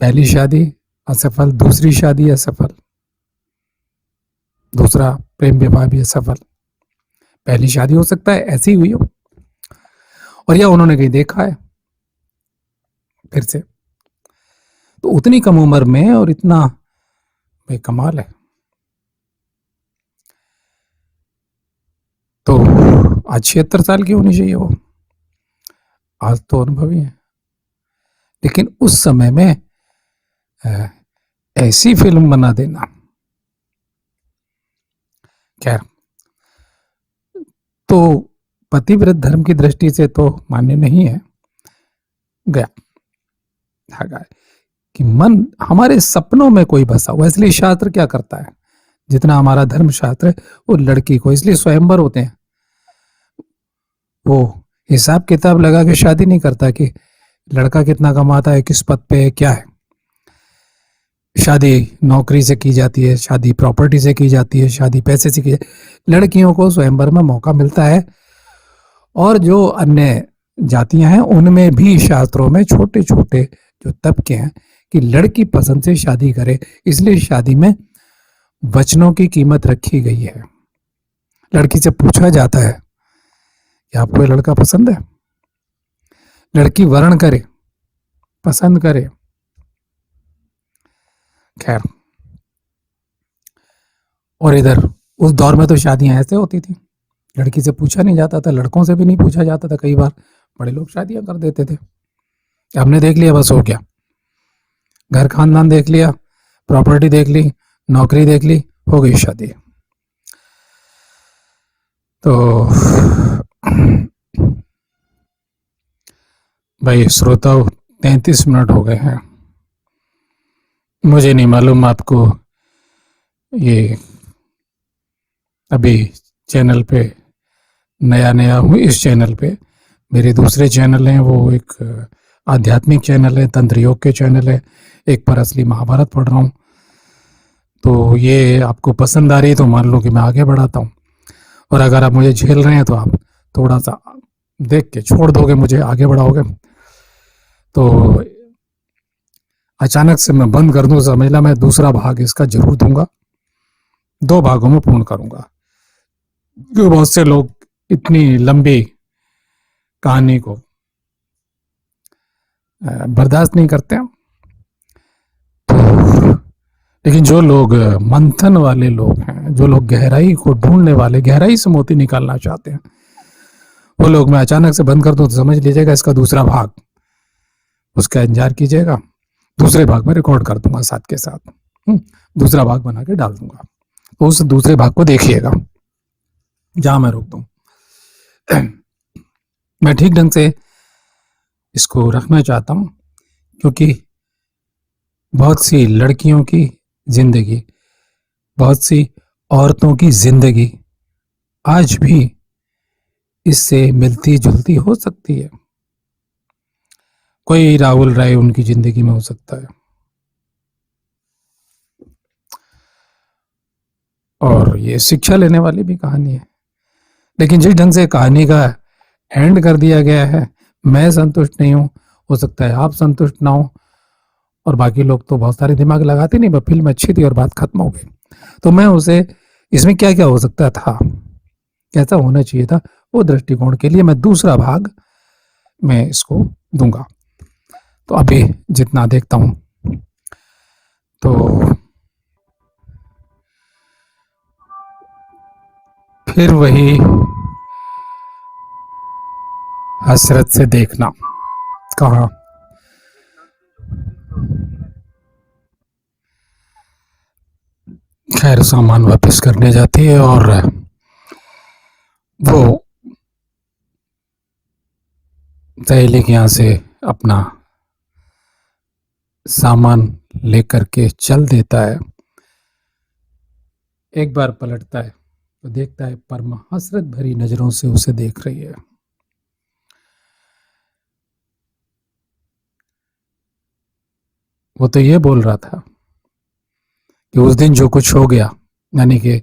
A: पहली शादी असफल, दूसरी शादी असफल, दूसरा प्रेम विवाह भी असफल। पहली शादी हो सकता है ऐसी हुई हो, और या उन्होंने कहीं देखा है फिर से। तो उतनी कम उम्र में और इतना भाई कमाल है। तो आज 76 साल की होनी चाहिए वो, आज तो अनुभवी है, लेकिन उस समय में ऐसी फिल्म बना देना, खैर तो पतिव्रत धर्म की दृष्टि से तो मान्य नहीं है। गया कि मन हमारे सपनों में कोई बसा हुआ, इसलिए शास्त्र क्या करता है, जितना हमारा धर्म शास्त्र है वो लड़की को, इसलिए स्वयंवर होते हैं, वो हिसाब किताब लगा के शादी नहीं करता कि लड़का कितना कमाता है, किस पद पे है, क्या है। शादी नौकरी से की जाती है, शादी प्रॉपर्टी से की जाती है, शादी पैसे से की जाती है। लड़कियों को स्वयंवर में मौका मिलता है, और जो अन्य जातियां हैं उनमें भी शास्त्रों में छोटे छोटे जो तबके हैं कि लड़की पसंद से शादी करे, इसलिए शादी में वचनों की कीमत रखी गई है। लड़की से पूछा जाता है कि आपको ये लड़का पसंद है, लड़की वर्ण करे, पसंद करे। खैर, और इधर उस दौर में तो शादियां ऐसे होती थी, लड़की से पूछा नहीं जाता था, लड़कों से भी नहीं पूछा जाता था, कई बार बड़े लोग शादियां कर देते थे। हमने देख लिया, बस हो गया, घर खानदान देख लिया, प्रॉपर्टी देख ली, नौकरी देख ली, हो गई शादी। तो भाई श्रोताओ, 33 मिनट हो गए हैं। मुझे नहीं मालूम आपको ये अभी चैनल पे नया नया हूँ, इस चैनल पे मेरे दूसरे चैनल हैं, वो एक आध्यात्मिक चैनल है, तंत्र योग के चैनल है, एक पर असली महाभारत पढ़ रहा हूँ। तो ये आपको पसंद आ रही है तो मान लो कि मैं आगे बढ़ाता हूँ, और अगर आप मुझे झेल रहे हैं तो आप थोड़ा सा देख के छोड़ दोगे, मुझे आगे बढ़ाओगे। तो अचानक से मैं बंद कर दूं, समझना मैं दूसरा भाग इसका जरूर दूंगा, 2 भागों में पूर्ण करूंगा, क्योंकि बहुत से लोग इतनी लंबी कहानी को बर्दाश्त नहीं करते हैं। तो लेकिन जो लोग मंथन वाले लोग हैं, जो लोग गहराई को ढूंढने वाले, गहराई से मोती निकालना चाहते हैं, वो लोग मैं अचानक से बंद कर दूं तो समझ लीजिएगा इसका दूसरा भाग, उसका इंतजार कीजिएगा। दूसरे भाग में रिकॉर्ड कर दूंगा साथ के साथ, दूसरा भाग बना के डाल दूंगा, तो उस दूसरे भाग को देखिएगा जहां मैं रोक दूं। मैं ठीक ढंग से इसको रखना चाहता हूं, क्योंकि बहुत सी लड़कियों की जिंदगी, बहुत सी औरतों की जिंदगी आज भी इससे मिलती जुलती हो सकती है। कोई राहुल राय उनकी जिंदगी में हो सकता है, और ये शिक्षा लेने वाली भी कहानी है। लेकिन जिस ढंग से कहानी का एंड कर दिया गया है, मैं संतुष्ट नहीं हूँ। हो सकता है आप संतुष्ट ना हो, और बाकी लोग तो बहुत सारे दिमाग लगाते नहीं, फिल्म अच्छी थी और बात खत्म हो गई। तो मैं उसे, इसमें क्या क्या हो सकता था, कैसा होना चाहिए था, वो दृष्टिकोण के लिए मैं दूसरा भाग मैं इसको दूंगा। तो अभी जितना देखता हूँ, तो फिर वही हसरत से देखना, कहा खैर सामान वापस करने जाती है और वो सहेली के यहाँ से अपना सामान लेकर के चल देता है। एक बार पलटता है तो देखता है परमा हसरत भरी नजरों से उसे देख रही है। वो तो ये बोल रहा था कि उस दिन जो कुछ हो गया, यानी कि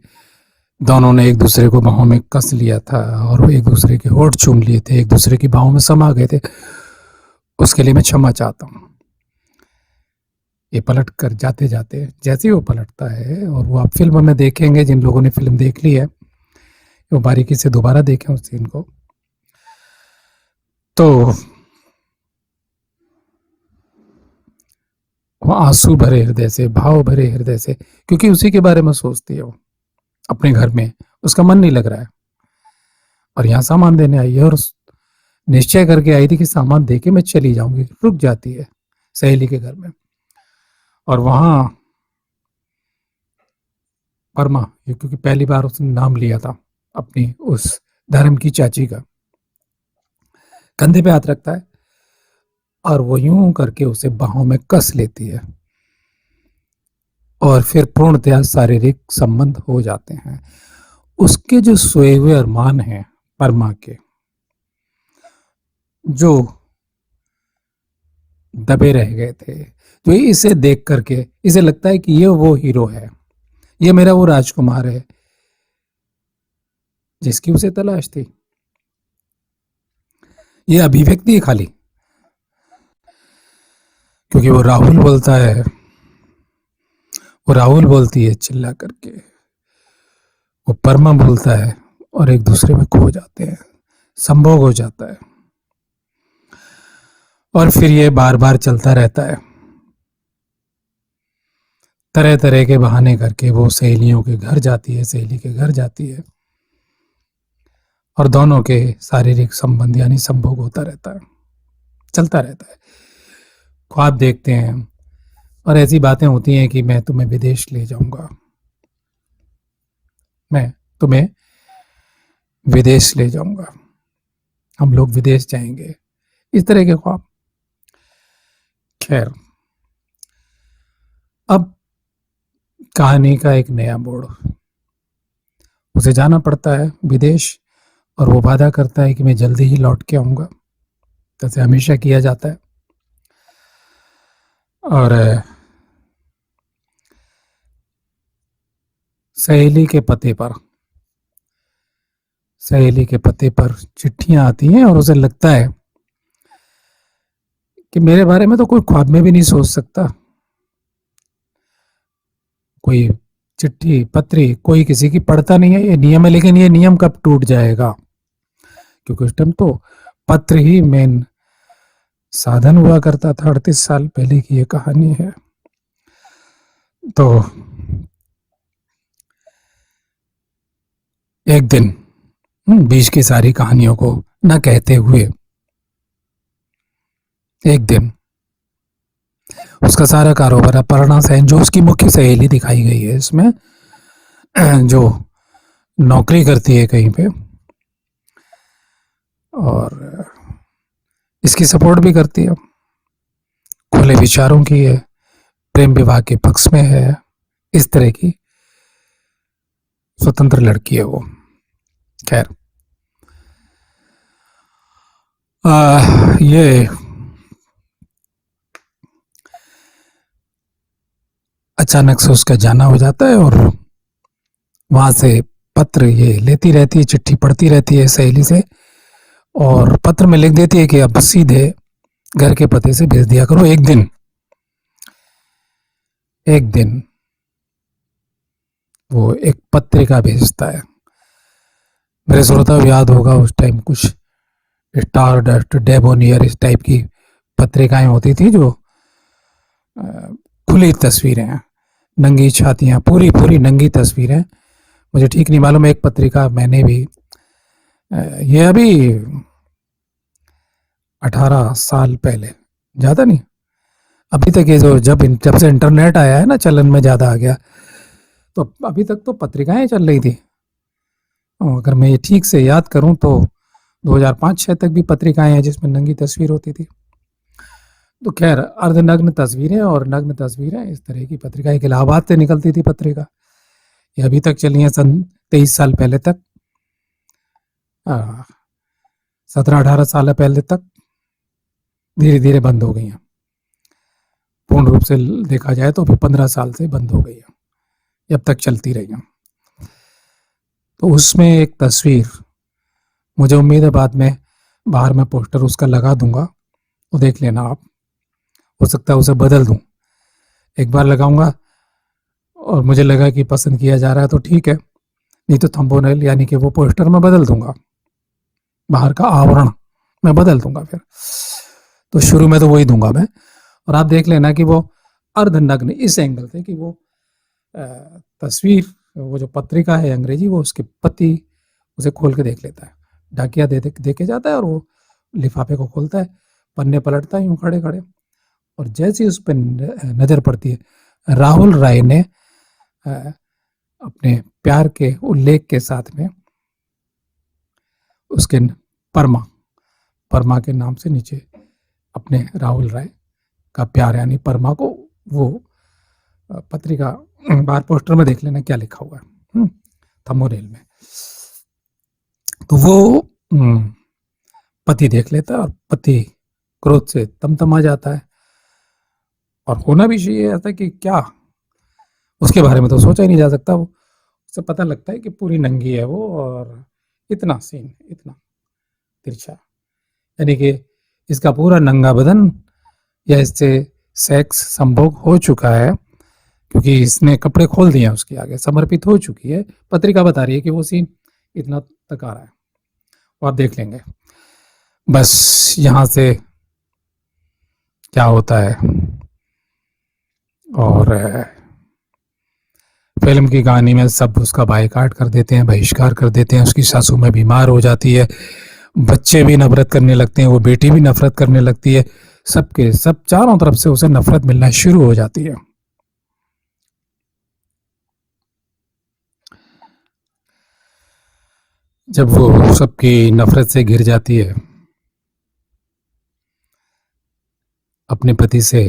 A: दोनों ने एक दूसरे को बाहों में कस लिया था और वो एक दूसरे के होठ चूम लिए थे, एक दूसरे की बाहों में समा गए थे, उसके लिए मैं क्षमा चाहता हूँ। ये पलट कर जाते जाते जैसे ही वो पलटता है, और वो आप फिल्म में देखेंगे, जिन लोगों ने फिल्म देख ली है वो बारीकी से दोबारा देखें उस सीन को, तो वो आंसू भरे हृदय से, भाव भरे हृदय से, क्योंकि उसी के बारे में सोचती है वो अपने घर में, उसका मन नहीं लग रहा है और यहाँ सामान देने आई है और निश्चय करके आई थी कि सामान दे के मैं चली जाऊंगी, रुक जाती है सहेली के घर में। और वहां परमा, क्योंकि पहली बार उसने नाम लिया था अपनी उस धर्म की चाची का, कंधे पे हाथ रखता है और वो यूं करके उसे बाहों में कस लेती है और फिर पूर्णतया शारीरिक संबंध हो जाते हैं। उसके जो सोए हुए अरमान हैं परमा के, जो दबे रह गए थे, जो इसे देख करके इसे लगता है कि ये वो हीरो है, ये मेरा वो राजकुमार है जिसकी उसे तलाश थी, ये अभिव्यक्ति है खाली। क्योंकि वो राहुल बोलता है, वो राहुल बोलती है चिल्ला करके, वो परमा बोलता है, और एक दूसरे में खो जाते हैं, संभोग हो जाता है। और फिर ये बार बार चलता रहता है, तरह तरह के बहाने करके वो सहेलियों के घर जाती है, सहेली के घर जाती है, और दोनों के शारीरिक संबंध यानी संभोग होता रहता है, चलता रहता है। ख्वाब देखते हैं और ऐसी बातें होती हैं कि मैं तुम्हें विदेश ले जाऊंगा, मैं तुम्हें विदेश ले जाऊंगा, हम लोग विदेश जाएंगे, इस तरह के ख्वाब। खैर, अब कहानी का एक नया मोड़, उसे जाना पड़ता है विदेश, और वो वादा करता है कि मैं जल्दी ही लौट के आऊंगा, जैसे हमेशा किया जाता है। और सहेली के पते पर, सहेली के पते पर चिट्ठियां आती हैं और उसे लगता है कि मेरे बारे में तो कोई ख्वाब में भी नहीं सोच सकता, कोई चिट्ठी पत्री कोई किसी की पढ़ता नहीं है, ये नियम है। लेकिन ये नियम कब टूट जाएगा, क्योंकि उस टाइम तो पत्र ही मेन साधन हुआ करता था। 38 साल पहले की ये कहानी है। तो एक दिन बीच की सारी कहानियों को न कहते हुए, एक दिन उसका सारा कारोबार, अपर्णा सेन जो उसकी मुख्य सहेली दिखाई गई है इसमें, जो नौकरी करती है कहीं पे और इसकी सपोर्ट भी करती है, खुले विचारों की है, प्रेम विवाह के पक्ष में है, इस तरह की स्वतंत्र लड़की है वो। खैर, ये अचानक से उसका जाना हो जाता है और वहां से पत्र ये लेती रहती है, चिट्ठी पढ़ती रहती है सहेली से, और पत्र में लिख देती है कि अब सीधे घर के पते से भेज दिया करो। एक दिन वो एक पत्रिका भेजता है। मेरे श्रोता को याद होगा उस टाइम कुछ स्टार डस्ट, डेबोनियर, इस टाइप की पत्रिकाएं होती थी जो खुली तस्वीरें हैं, नंगी छातियां, पूरी पूरी नंगी तस्वीरें। मुझे ठीक नहीं मालूम, एक पत्रिका मैंने भी, ये अभी 18 साल पहले, ज़्यादा नहीं, अभी तक ये जो जब से इंटरनेट आया है ना, चलन में ज़्यादा आ गया, तो अभी तक तो पत्रिकाएं चल रही थी। अगर मैं ये ठीक से याद करूं तो 2005-6 तक भी पत्रिकाएं हैं जिसमें नंगी तस्वीर होती थी। तो खैर, अर्धनग्न तस्वीरें और नग्न तस्वीरें, इस तरह की पत्रिका, एक इलाहाबाद से निकलती थी पत्रिका। ये अभी तक चली है, सन 23 साल पहले तक, 17-18 साल पहले तक। धीरे धीरे बंद हो गई हैं, पूर्ण रूप से देखा जाए तो भी 15 साल से बंद हो गई है, अब तक चलती रही हैं। तो उसमें एक तस्वीर, मुझे उम्मीद है बाद में बाहर में पोस्टर उसका लगा दूंगा, वो देख लेना आप, हो सकता है उसे बदल दूं। एक बार लगाऊंगा और मुझे लगा कि पसंद किया जा रहा है तो ठीक है, नहीं तो थंबनेल यानी कि वो पोस्टर मैं बदल दूंगा, बाहर का आवरण मैं बदल दूंगा फिर। तो शुरू में तो वही दूंगा मैं, और आप देख लेना कि वो अर्धनग्न इस एंगल से कि वो तस्वीर, वो जो पत्रिका है अंग्रेजी, वो उसके पति उसे खोल के देख लेता है, डाकिया दे के जाता है, और वो लिफाफे को खोलता है, पन्ने पलटता है यूं खड़े खड़े, और जैसे ही उस पर नजर पड़ती है, राहुल राय ने अपने प्यार के उल्लेख के साथ में उसके परमा के नाम से नीचे अपने राहुल राय का प्यार यानी परमा को, वो पत्रिका बाहर पोस्टर में देख लेना क्या लिखा हुआ है थंबनेल में। तो वो पति देख लेता है और पति क्रोध से तमतमा जाता है, और होना भी चाहिए ऐसा कि क्या, उसके बारे में तो सोचा ही नहीं जा सकता। वो उससे पता लगता है कि पूरी नंगी है वो, और इतना सीन, इतना तिरछा, यानी कि इसका पूरा नंगा बदन या इससे सेक्स संभोग हो चुका है, क्योंकि इसने कपड़े खोल दिए हैं उसके आगे, समर्पित हो चुकी है। पत्रिका बता रही है कि वो सीन इतना तक आ रहा है, वो आप देख लेंगे। बस यहाँ से क्या होता है, और फिल्म की कहानी में सब उसका बायकाट कर देते हैं, बहिष्कार कर देते हैं, उसकी सासू में बीमार हो जाती है, बच्चे भी नफरत करने लगते हैं, वो बेटी भी नफरत करने लगती है, सबके सब चारों तरफ से उसे नफरत मिलना शुरू हो जाती है। जब वो सबकी नफरत से घिर जाती है, अपने पति से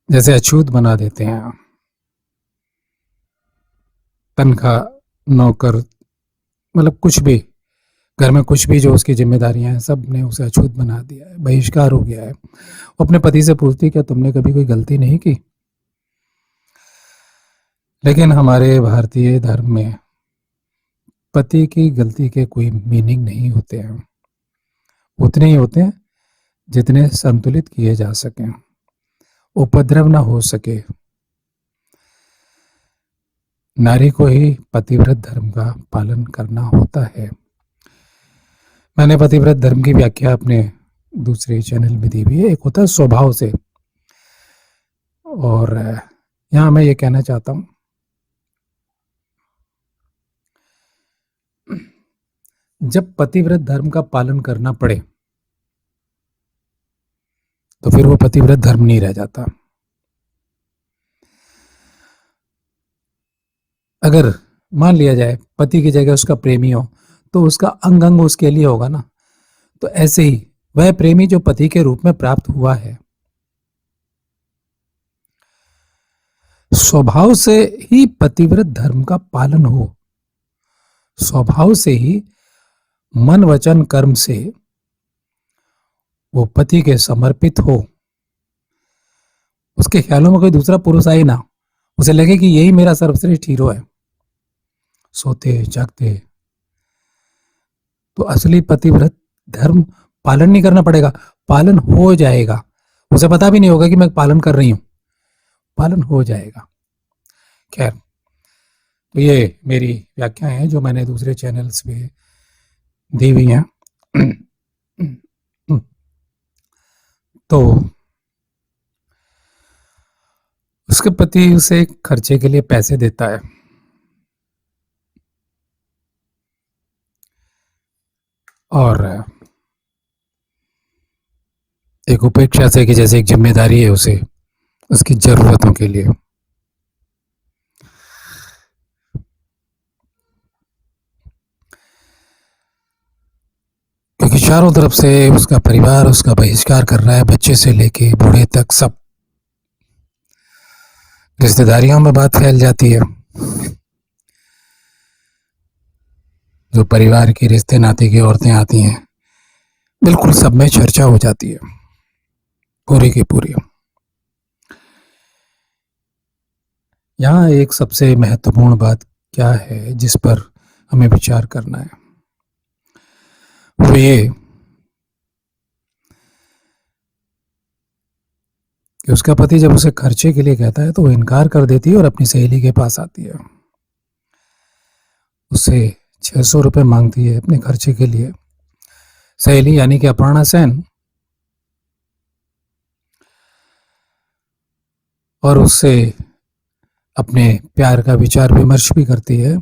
A: जैसे अछूत बना देते हैं, तनख्वाह, नौकर, मतलब कुछ भी, घर में कुछ भी जो उसकी जिम्मेदारियां हैं, सब ने उसे अछूत बना दिया है, बहिष्कार हो गया है। वो अपने पति से पूछती, क्या तुमने कभी कोई गलती नहीं की? लेकिन हमारे भारतीय धर्म में पति की गलती के कोई मीनिंग नहीं होते हैं, उतने ही होते हैं जितने संतुलित किए जा सकें, उपद्रव ना हो सके। नारी को ही पतिव्रत धर्म का पालन करना होता है। मैंने पतिव्रत धर्म की व्याख्या अपने दूसरे चैनल में दी हुई है। एक होता है स्वभाव से, और यहां मैं ये कहना चाहता हूं, जब पतिव्रत धर्म का पालन करना पड़े तो फिर वो पतिव्रत धर्म नहीं रह जाता। अगर मान लिया जाए पति की जगह उसका प्रेमी हो, तो उसका अंग अंग उसके लिए होगा ना। तो ऐसे ही वह प्रेमी जो पति के रूप में प्राप्त हुआ है, स्वभाव से ही पतिव्रत धर्म का पालन हो, स्वभाव से ही मन वचन कर्म से वो पति के समर्पित हो, उसके ख्यालों में कोई दूसरा पुरुष आए ना, उसे लगे कि यही मेरा सर्वश्रेष्ठ हीरो है, सोते जागते, तो असली पतिव्रत धर्म पालन नहीं करना पड़ेगा, पालन हो जाएगा। उसे पता भी नहीं होगा कि मैं पालन कर रही हूं, पालन हो जाएगा। खैर, तो ये मेरी व्याख्या है जो मैंने दूसरे चैनल्स पे दी हुई हैं। तो उसके पति उसे खर्चे के लिए पैसे देता है, और एक उपेक्षा से कि जैसे एक जिम्मेदारी है उसे उसकी जरूरतों के लिए। क्योंकि चारों तरफ से उसका परिवार उसका बहिष्कार कर रहा है, बच्चे से लेके बूढ़े तक सब। रिश्तेदारियों में बात फैल जाती है, जो परिवार की रिश्ते नाते की औरतें आती हैं, बिल्कुल सब में चर्चा हो जाती है पूरी की पूरी। यहाँ एक सबसे महत्वपूर्ण बात क्या है जिस पर हमें विचार करना है, वो ये कि उसका पति जब उसे खर्चे के लिए कहता है तो वो इनकार कर देती है और अपनी सहेली के पास आती है, उससे 600 रुपये मांगती है अपने खर्चे के लिए। सहेली यानी कि अपर्णा सेन, और उससे अपने प्यार का विचार विमर्श भी करती है।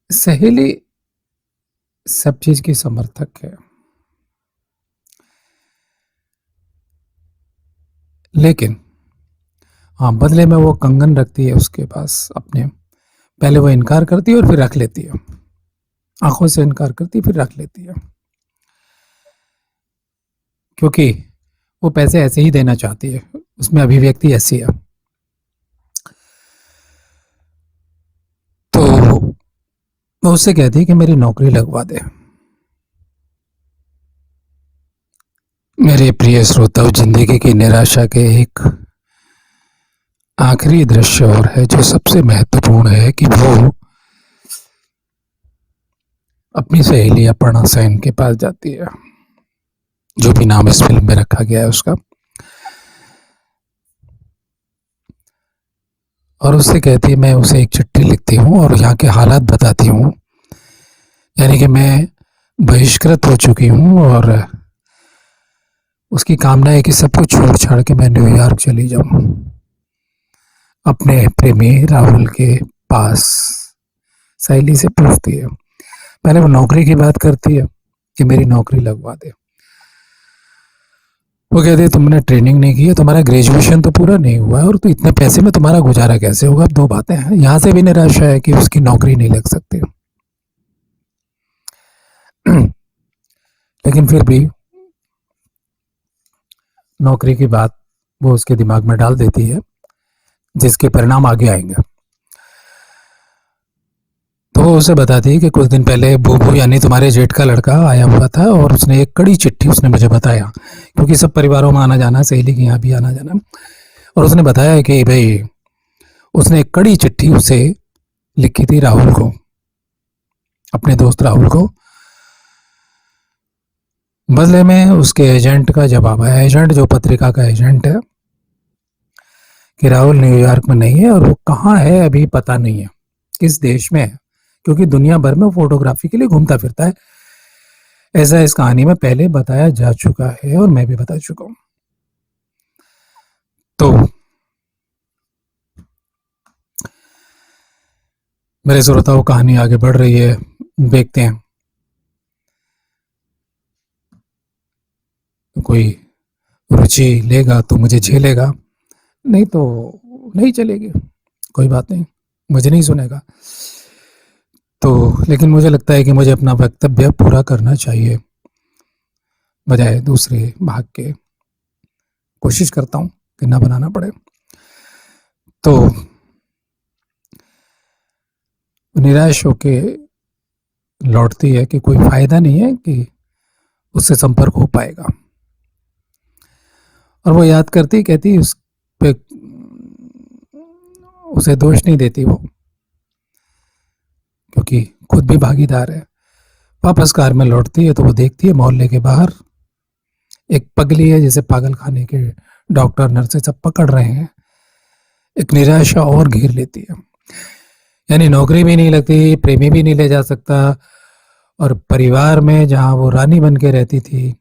A: सहेली सब चीज की समर्थक है, लेकिन हाँ, बदले में वो कंगन रखती है उसके पास अपने। पहले वो इनकार करती है और फिर रख लेती है, आंखों से इनकार करती है फिर रख लेती है, क्योंकि वो पैसे ऐसे ही देना चाहती है, उसमें अभिव्यक्ति ऐसी है। तो वो उससे कहती है कि मेरी नौकरी लगवा दे। मेरे प्रिय श्रोताओं, जिंदगी की निराशा के एक आखिरी दृश्य और है जो सबसे महत्वपूर्ण है कि वो अपनी सहेली अपर्णा सेन के पास जाती है, जो भी नाम इस फिल्म में रखा गया है उसका, और उससे कहती है, मैं उसे एक चिट्ठी लिखती हूँ और यहाँ के हालात बताती हूँ, यानी कि मैं बहिष्कृत हो चुकी हूँ और उसकी कामना है कि सब कुछ छोड़ छाड़ के मैं न्यूयॉर्क चली जाऊं अपने प्रेमी राहुल के पास। सहेली से पूछती है, पहले वो नौकरी की बात करती है कि मेरी नौकरी लगवा दे। वो कहती है तुमने ट्रेनिंग नहीं की है, तुम्हारा ग्रेजुएशन तो पूरा नहीं हुआ है, और तो इतने पैसे में तुम्हारा गुजारा कैसे होगा। अब दो बातें हैं, यहाँ से भी निराशा है कि उसकी नौकरी नहीं लग सकती, लेकिन फिर भी नौकरी की बात वो उसके दिमाग में डाल देती है, जिसके परिणाम आगे आएंगे। तो वो उसे बताती है कि कुछ दिन पहले बूबू यानी तुम्हारे जेठ का लड़का आया हुआ था और उसने एक कड़ी चिट्ठी उसने मुझे बताया, क्योंकि सब परिवारों में आना जाना, सहेली के यहाँ भी आना जाना, और उसने बताया कि भाई उसने एक कड़ी चिट्ठी उसे लिखी थी राहुल को, अपने दोस्त राहुल को। बदले में उसके एजेंट का जवाब आया, एजेंट जो पत्रिका का एजेंट है, कि राहुल न्यूयॉर्क में नहीं है और वो कहाँ है अभी पता नहीं है, किस देश में है, क्योंकि दुनिया भर में फोटोग्राफी के लिए घूमता फिरता है। ऐसा इस कहानी में पहले बताया जा चुका है और मैं भी बता चुका हूं। तो मेरे श्रोताओं, कहानी आगे बढ़ रही है, देखते हैं कोई रुचि लेगा तो मुझे झेलेगा, नहीं तो नहीं चलेगी, कोई बात नहीं, मुझे नहीं सुनेगा। तो लेकिन मुझे लगता है कि मुझे अपना वक्तव्य पूरा करना चाहिए बजाय दूसरे भाग के। कोशिश करता हूं कि ना बनाना पड़े। तो निराश होके लौटती है कि कोई फायदा नहीं है कि उससे संपर्क हो पाएगा, और वो याद करती कहती उस पे उसे दोष नहीं देती वो, क्योंकि खुद भी भागीदार है। वापस कार में लौटती है तो वो देखती है मोहल्ले के बाहर एक पगली है जिसे पागल खाने के डॉक्टर नर्सें सब पकड़ रहे हैं। एक निराशा और घेर लेती है, यानी नौकरी भी नहीं लगती, प्रेमी भी नहीं ले जा सकता, और परिवार में जहां वो रानी बन के रहती थी,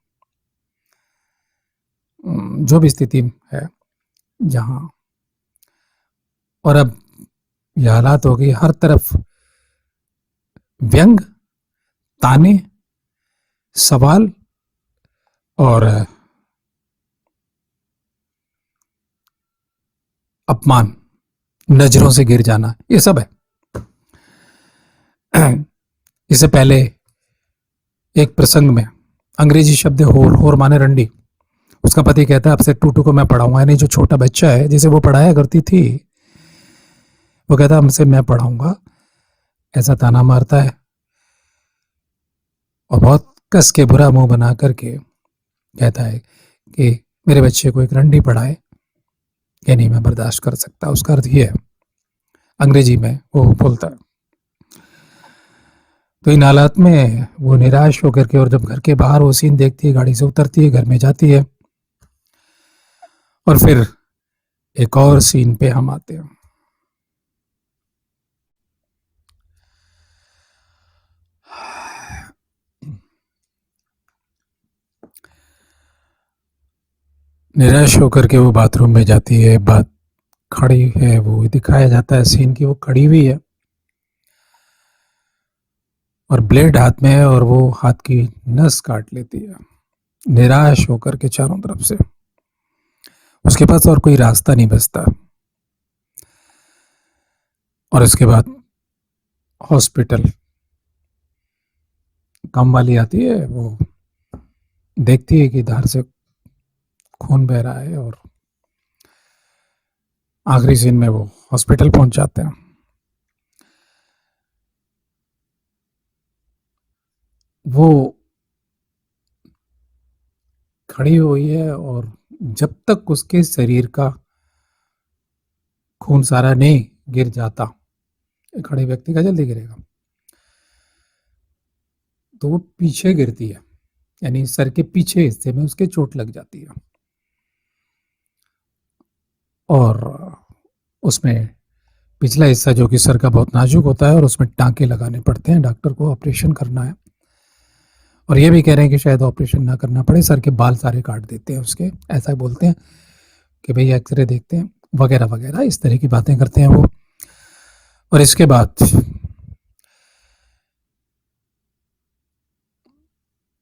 A: जो भी स्थिति है जहां, और अब यह हालात हो गई, हर तरफ व्यंग, ताने, सवाल और अपमान, नजरों से गिर जाना, ये सब है। इससे पहले एक प्रसंग में अंग्रेजी शब्द होर माने रंडी, उसका पति कहता है अब से टूटू को मैं पढ़ाऊंगा, यानी जो छोटा बच्चा है जिसे वो पढ़ाया करती थी, वो कहता हमसे मैं पढ़ाऊंगा, ऐसा ताना मारता है और बहुत कस के बुरा मुंह बना करके कहता है कि मेरे बच्चे को एक रंडी पढ़ाए, ये नहीं मैं बर्दाश्त कर सकता। उसका अर्थ ये है, अंग्रेजी में वो बोलता है। तो इन हालात में वो निराश होकर के, और जब घर के बाहर वो सीन देखती है, गाड़ी से उतरती है, घर में जाती है, और फिर एक और सीन पे हम आते हैं। निराश होकर के वो बाथरूम में जाती है, बात खड़ी है, वो दिखाया जाता है सीन की वो खड़ी हुई है और ब्लेड हाथ में है और वो हाथ की नस काट लेती है, निराश होकर के चारों तरफ से। उसके पास और कोई रास्ता नहीं बचता, और इसके बाद हॉस्पिटल काम वाली आती है, वो देखती है कि धार से खून बह रहा है, और आखिरी सीन में वो हॉस्पिटल पहुंच जाते हैं। वो खड़ी हुई है और जब तक उसके शरीर का खून सारा नहीं गिर जाता, खड़े व्यक्ति का जल्दी गिरेगा, तो वो पीछे गिरती है, यानी सर के पीछे हिस्से में उसके चोट लग जाती है, और उसमें पिछला हिस्सा जो कि सर का बहुत नाजुक होता है और उसमें टांके लगाने पड़ते हैं, डॉक्टर को ऑपरेशन करना है, और ये भी कह रहे हैं कि शायद ऑपरेशन ना करना पड़े, सर के बाल सारे काट देते हैं उसके, ऐसा बोलते हैं कि भाई एक्सरे देखते हैं वगैरह वगैरह, इस तरह की बातें करते हैं वो। और इसके बाद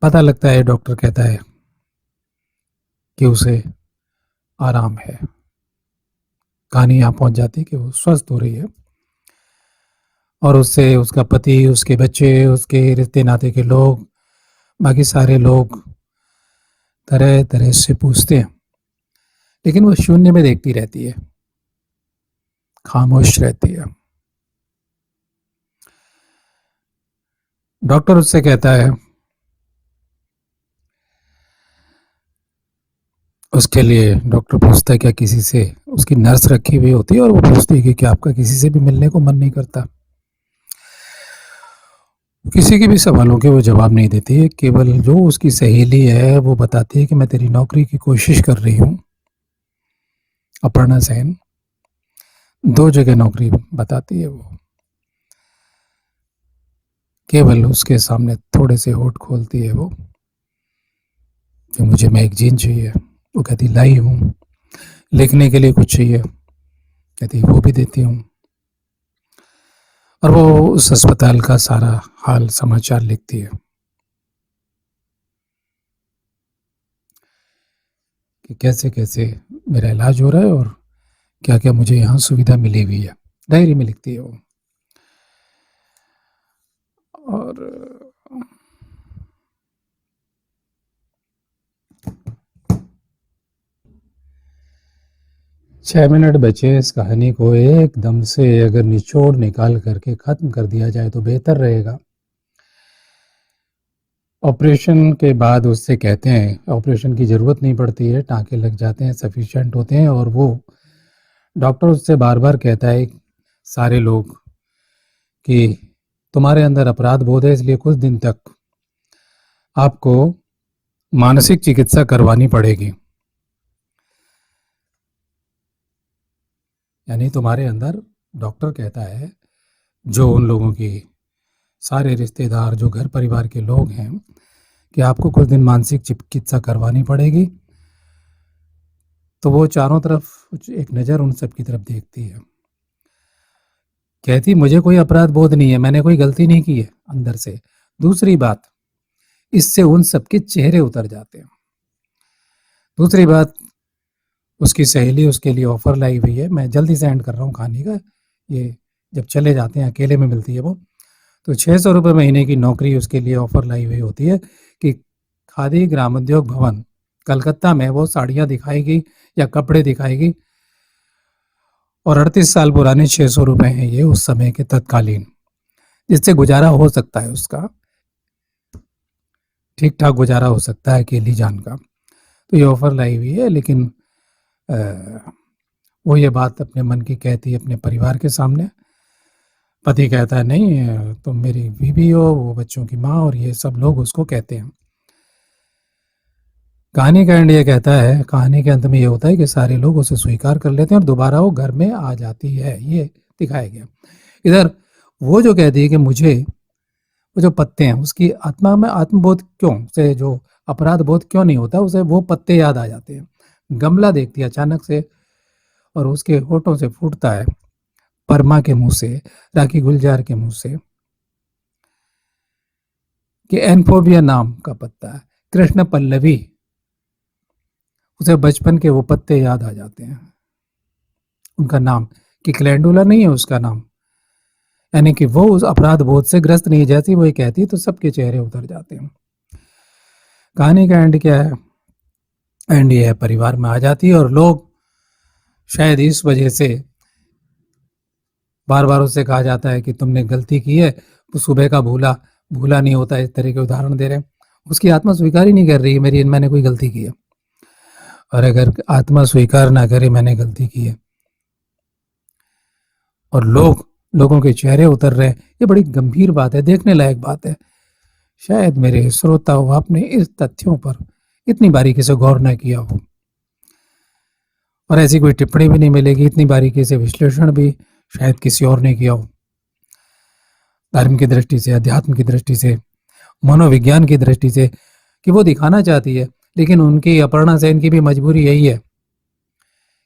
A: पता लगता है, डॉक्टर कहता है कि उसे आराम है। कहानी यहाँ पहुंच जाती है कि वो स्वस्थ हो रही है, और उससे उसका पति, उसके बच्चे, उसके रिश्ते नाते के लोग, बाकी सारे लोग तरह तरह से पूछते हैं, लेकिन वो शून्य में देखती रहती है, खामोश रहती है। डॉक्टर उससे कहता है, उसके लिए डॉक्टर पूछता है क्या किसी से, उसकी नर्स रखी हुई होती है और वो पूछती है कि क्या आपका किसी से भी मिलने को मन नहीं करता। किसी के भी सवालों के वो जवाब नहीं देती है, केवल जो उसकी सहेली है वो बताती है कि मैं तेरी नौकरी की कोशिश कर रही हूँ। अपर्णा सेन 2 जगह नौकरी बताती है वो, केवल उसके सामने थोड़े से होठ खोलती है वो कि मुझे मैगजीन चाहिए। वो कहती लाई हूँ, लिखने के लिए कुछ चाहिए, कहती वो भी देती हूँ, और वो उस अस्पताल का सारा हाल समाचार लिखती है कि कैसे कैसे मेरा इलाज हो रहा है और क्या क्या मुझे यहाँ सुविधा मिली हुई है, डायरी में लिखती है वो। और 6 मिनट बचे, इस कहानी को एकदम से अगर निचोड़ निकाल करके ख़त्म कर दिया जाए तो बेहतर रहेगा। ऑपरेशन के बाद उससे कहते हैं ऑपरेशन की ज़रूरत नहीं पड़ती है, टाँके लग जाते हैं, सफिशिएंट होते हैं, और वो डॉक्टर उससे बार बार कहता है सारे लोग कि तुम्हारे अंदर अपराध बोध है, इसलिए कुछ दिन तक आपको मानसिक चिकित्सा करवानी पड़ेगी। यानी तुम्हारे अंदर, डॉक्टर कहता है, जो उन लोगों की सारे रिश्तेदार, जो घर परिवार के लोग हैं, कि आपको कुछ दिन मानसिक चिकित्सा करवानी पड़ेगी। तो वो चारों तरफ एक नज़र उन सब की तरफ देखती है, कहती मुझे कोई अपराध बोध नहीं है, मैंने कोई गलती नहीं की है अंदर से। दूसरी बात, इससे उन सबके चेहरे उतर जाते हैं। दूसरी बात, उसकी सहेली उसके लिए ऑफर लाई हुई है, मैं जल्दी से एंड कर रहा हूँ कहानी का। ये जब चले जाते हैं, अकेले में मिलती है वो, तो 600 रुपये महीने की नौकरी उसके लिए ऑफर लाई हुई होती है कि खादी ग्रामोद्योग भवन कलकत्ता में वो साड़ियाँ दिखाएगी या कपड़े दिखाएगी, और 38 साल पुराने 600 रुपये हैं ये उस समय के तत्कालीन, जिससे गुजारा हो सकता है, उसका ठीक ठाक गुजारा हो सकता है अकेली जान का। तो ये ऑफर लाई हुई है, लेकिन वो ये बात अपने मन की कहती है अपने परिवार के सामने। पति कहता है नहीं, तुम मेरी बीवी हो, वो बच्चों की माँ, और ये सब लोग उसको कहते हैं। कहानी का एंड ये कहता है, कहानी के अंत में ये होता है कि सारे लोग उसे स्वीकार कर लेते हैं और दोबारा वो घर में आ जाती है, ये दिखाया गया। इधर वो जो कहती है कि मुझे वो जो पत्ते हैं, उसकी आत्मा में आत्मबोध क्यों से, जो अपराध बोध क्यों नहीं होता, उसे वो पत्ते याद आ जाते हैं। गमला देखती है अचानक से, और उसके होठों से फूटता है, परमा के मुंह से, राखी गुलजार के मुंह से, कि एनफोबिया नाम का पत्ता है, कृष्ण पल्लवी। उसे बचपन के वो पत्ते याद आ जाते हैं, उनका नाम, कि कैलेंडुला नहीं है उसका नाम। यानी कि वो उस अपराध बोध से ग्रस्त नहीं, जैसी वो कहती तो सबके चेहरे उतर जाते हैं। कहानी का एंड क्या है? एंड ये है, परिवार में आ जाती है, और लोग शायद इस वजह से बार बार उससे कहा जाता है कि तुमने गलती की है, तो सुबह का भूला भूला नहीं होता, इस तरह के उदाहरण दे रहे हैं। उसकी आत्मा स्वीकार ही नहीं कर रही है मेरी, मैंने कोई गलती की है। और अगर आत्मा स्वीकार ना करे मैंने गलती की है, और लोगों के चेहरे उतर रहे हैं, ये बड़ी गंभीर बात है, देखने लायक बात है। शायद मेरे श्रोताओं, आपने इस तथ्यों पर इतनी बारीकी से गौर न किया हो, और ऐसी कोई टिप्पणी भी नहीं मिलेगी, इतनी बारीकी से विश्लेषण भी शायद किसी और ने किया हो, धर्म की दृष्टि से, अध्यात्म की दृष्टि से, मनोविज्ञान की दृष्टि से, कि वो दिखाना चाहती है। लेकिन उनकी, अपर्णा सेन की भी मजबूरी यही है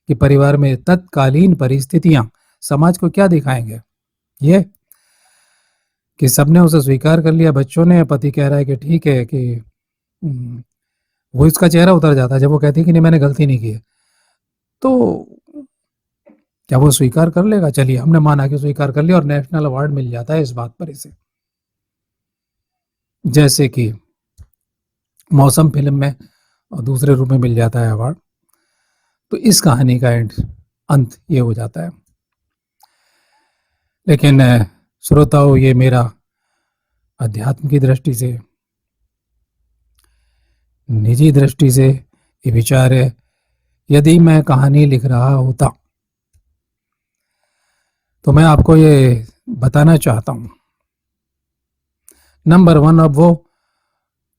A: कि परिवार में तत्कालीन परिस्थितियां समाज को क्या दिखाएंगे, ये कि सबने उसे स्वीकार कर लिया, बच्चों ने, पति कह रहा है कि ठीक है, कि वो इसका चेहरा उतर जाता है जब वो कहती है कि नहीं मैंने गलती नहीं की है। तो क्या वो स्वीकार कर लेगा? चलिए, हमने माना कि स्वीकार कर लिया, और नेशनल अवार्ड मिल जाता है इस बात पर इसे, जैसे कि मौसम फिल्म में और दूसरे रूप में मिल जाता है अवार्ड। तो इस कहानी का अंत ये हो जाता है। लेकिन श्रोताओं, ये मेरा अध्यात्म की दृष्टि से, निजी दृष्टि से ये विचार है। यदि मैं कहानी लिख रहा होता तो मैं आपको ये बताना चाहता हूं, नंबर 1, अब वो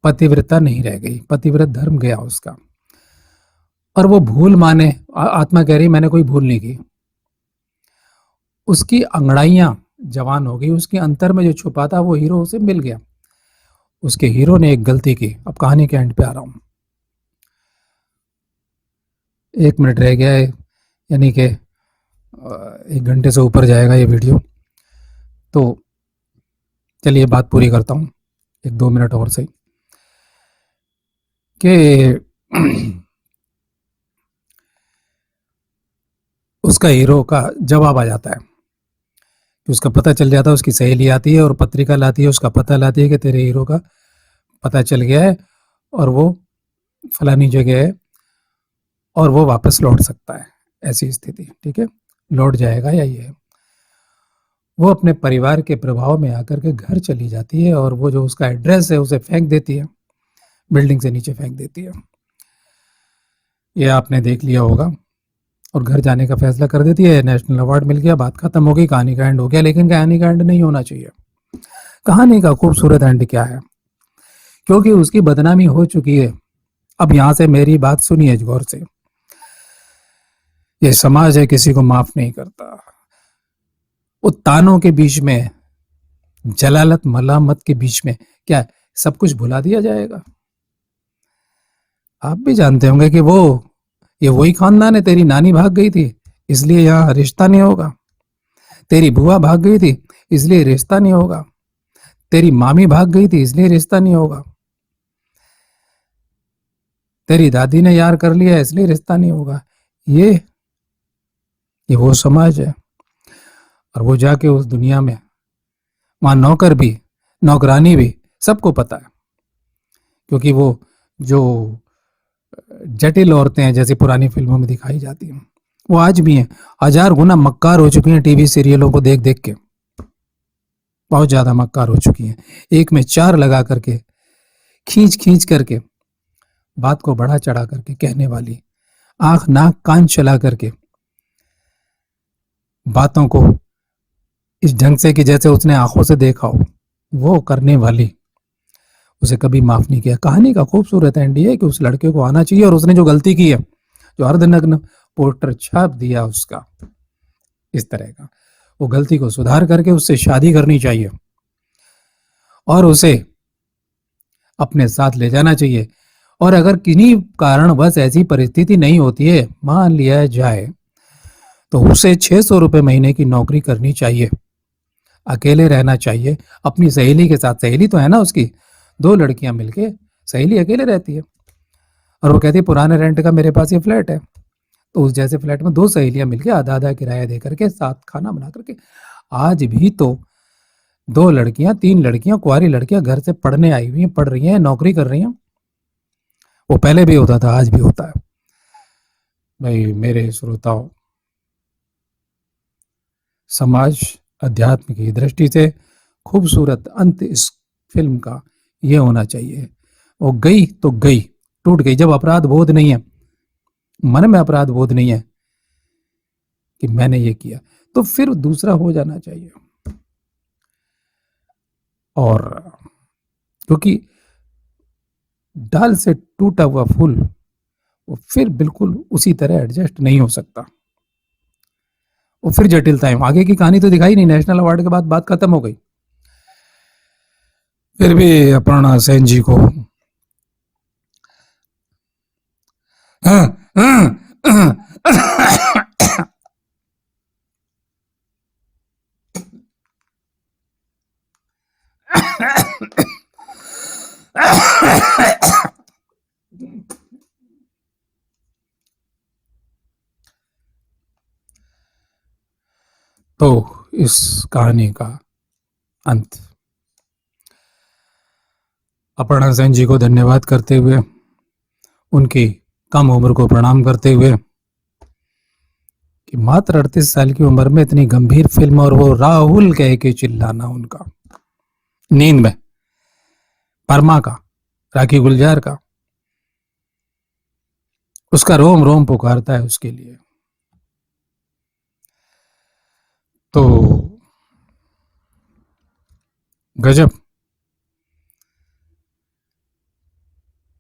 A: पतिव्रता नहीं रह गई, पतिव्रत धर्म गया उसका, और वो भूल माने, आत्मा कह रही मैंने कोई भूल नहीं की, उसकी अंगड़ाइयां जवान हो गई, उसके अंतर में जो छुपा था वो हीरो उसे मिल गया। उसके हीरो ने एक गलती की। अब कहानी के एंड पे आ रहा हूं, 1 मिनट रह गया है, यानी कि 1 घंटे से ऊपर जाएगा ये वीडियो, तो चलिए बात पूरी करता हूं 1-2 मिनट और सही, कि उसका हीरो का जवाब आ जाता है, कि उसका पता चल जाता है, उसकी सहेली आती है और पत्रिका लाती है, उसका पता लाती है कि तेरे हीरो का पता चल गया है और वो फलानी जगह है और वो वापस लौट सकता है, ऐसी स्थिति, ठीक है, लौट जाएगा या ये है। वो अपने परिवार के प्रभाव में आकर के घर चली जाती है, और वो जो उसका एड्रेस है उसे फेंक देती है, बिल्डिंग से नीचे फेंक देती है। ये आपने देख लिया होगा और घर जाने का फैसला कर देती है, नेशनल अवार्ड मिल गया, बात खत्म हो गई, कहानी का एंड हो गया। लेकिन कहानी का एंड नहीं होना चाहिए। कहानी का खूबसूरत एंड क्या है? क्योंकि उसकी बदनामी हो चुकी है। अब यहां से मेरी बात सुनिए गौर से। ये समाज है, किसी को माफ नहीं करता। वो तानों के बीच में, जलालत मलामत के बीच में क्या है, सब कुछ भुला दिया जाएगा? आप भी जानते होंगे कि ये वही खानदान है। तेरी नानी भाग गई थी इसलिए यहाँ रिश्ता नहीं होगा। तेरी बुआ भाग गई थी इसलिए रिश्ता नहीं होगा। तेरी मामी भाग गई थी इसलिए रिश्ता नहीं होगा। तेरी दादी ने यार कर लिया इसलिए रिश्ता नहीं होगा। ये ये वो समाज है। और वो जाके उस दुनिया में, वहां नौकर भी, नौकरानी भी, सबको पता है। क्योंकि वो जो जटिल औरतें हैं जैसे पुरानी फिल्मों में दिखाई जाती हैं, वो आज भी हैं। हजार गुना मक्कार हो चुकी हैं टीवी सीरियलों को देख देख के। बहुत ज्यादा मक्कार हो चुकी हैं। एक में चार लगा करके, खींच खींच करके, बात को बढ़ा चढ़ा करके कहने वाली, आंख नाक कान चला करके बातों को इस ढंग से कि जैसे उसने आंखों से देखा हो, वो करने वाली, उसे कभी माफ नहीं किया। कहानी का खूबसूरत एंड ये है कि उस लड़के को आना चाहिए, और उसने जो गलती की है, जो अर्धनग्न पोस्टर छाप दिया उसका इस तरह का, वो गलती को सुधार करके उससे शादी करनी चाहिए और उसे अपने साथ ले जाना चाहिए। और अगर किन्हीं कारणवश ऐसी परिस्थिति नहीं होती है, मान लिया जाए, तो उसे 600 रुपए महीने की नौकरी करनी चाहिए, अकेले रहना चाहिए अपनी सहेली के साथ। सहेली तो है ना उसकी, दो लड़कियां मिलके, सहेली अकेले रहती है और वो कहती है पुराने रेंट का मेरे पास ये फ्लैट है। तो उस जैसे फ्लैट में दो सहेलियां मिलके आधा आधा किराया दे करके, साथ खाना बना करके, आज भी तो दो लड़कियां, तीन लड़कियां, कुंवारी लड़कियां घर से पढ़ने आई हुई हैं, पढ़ रही हैं, नौकरी कर रही हैं। वो पहले भी होता था, आज भी होता है। भाई मेरे श्रोताओं, समाज अध्यात्म की दृष्टि से खूबसूरत अंत इस फिल्म का ये होना चाहिए। वो गई तो गई, टूट गई। जब अपराध बोध नहीं है, मन में अपराध बोध नहीं है कि मैंने ये किया, तो फिर दूसरा हो जाना चाहिए। और क्योंकि डाल से टूटा हुआ फूल वो फिर बिल्कुल उसी तरह एडजस्ट नहीं हो सकता। वो फिर जटिलताएं, आगे की कहानी तो दिखाई नहीं। नेशनल अवार्ड के बाद बात खत्म हो गई। फिर भी अपर्णा सेन जी को तो इस कहानी का अंत अपर्णा सेन जी को धन्यवाद करते हुए, उनकी कम उम्र को प्रणाम करते हुए, कि मात्र 38 साल की उम्र में इतनी गंभीर फिल्म, और वो राहुल कह के चिल्लाना उनका नींद में, परमा का, राखी गुलजार का, उसका रोम रोम पुकारता है उसके लिए। तो गजब।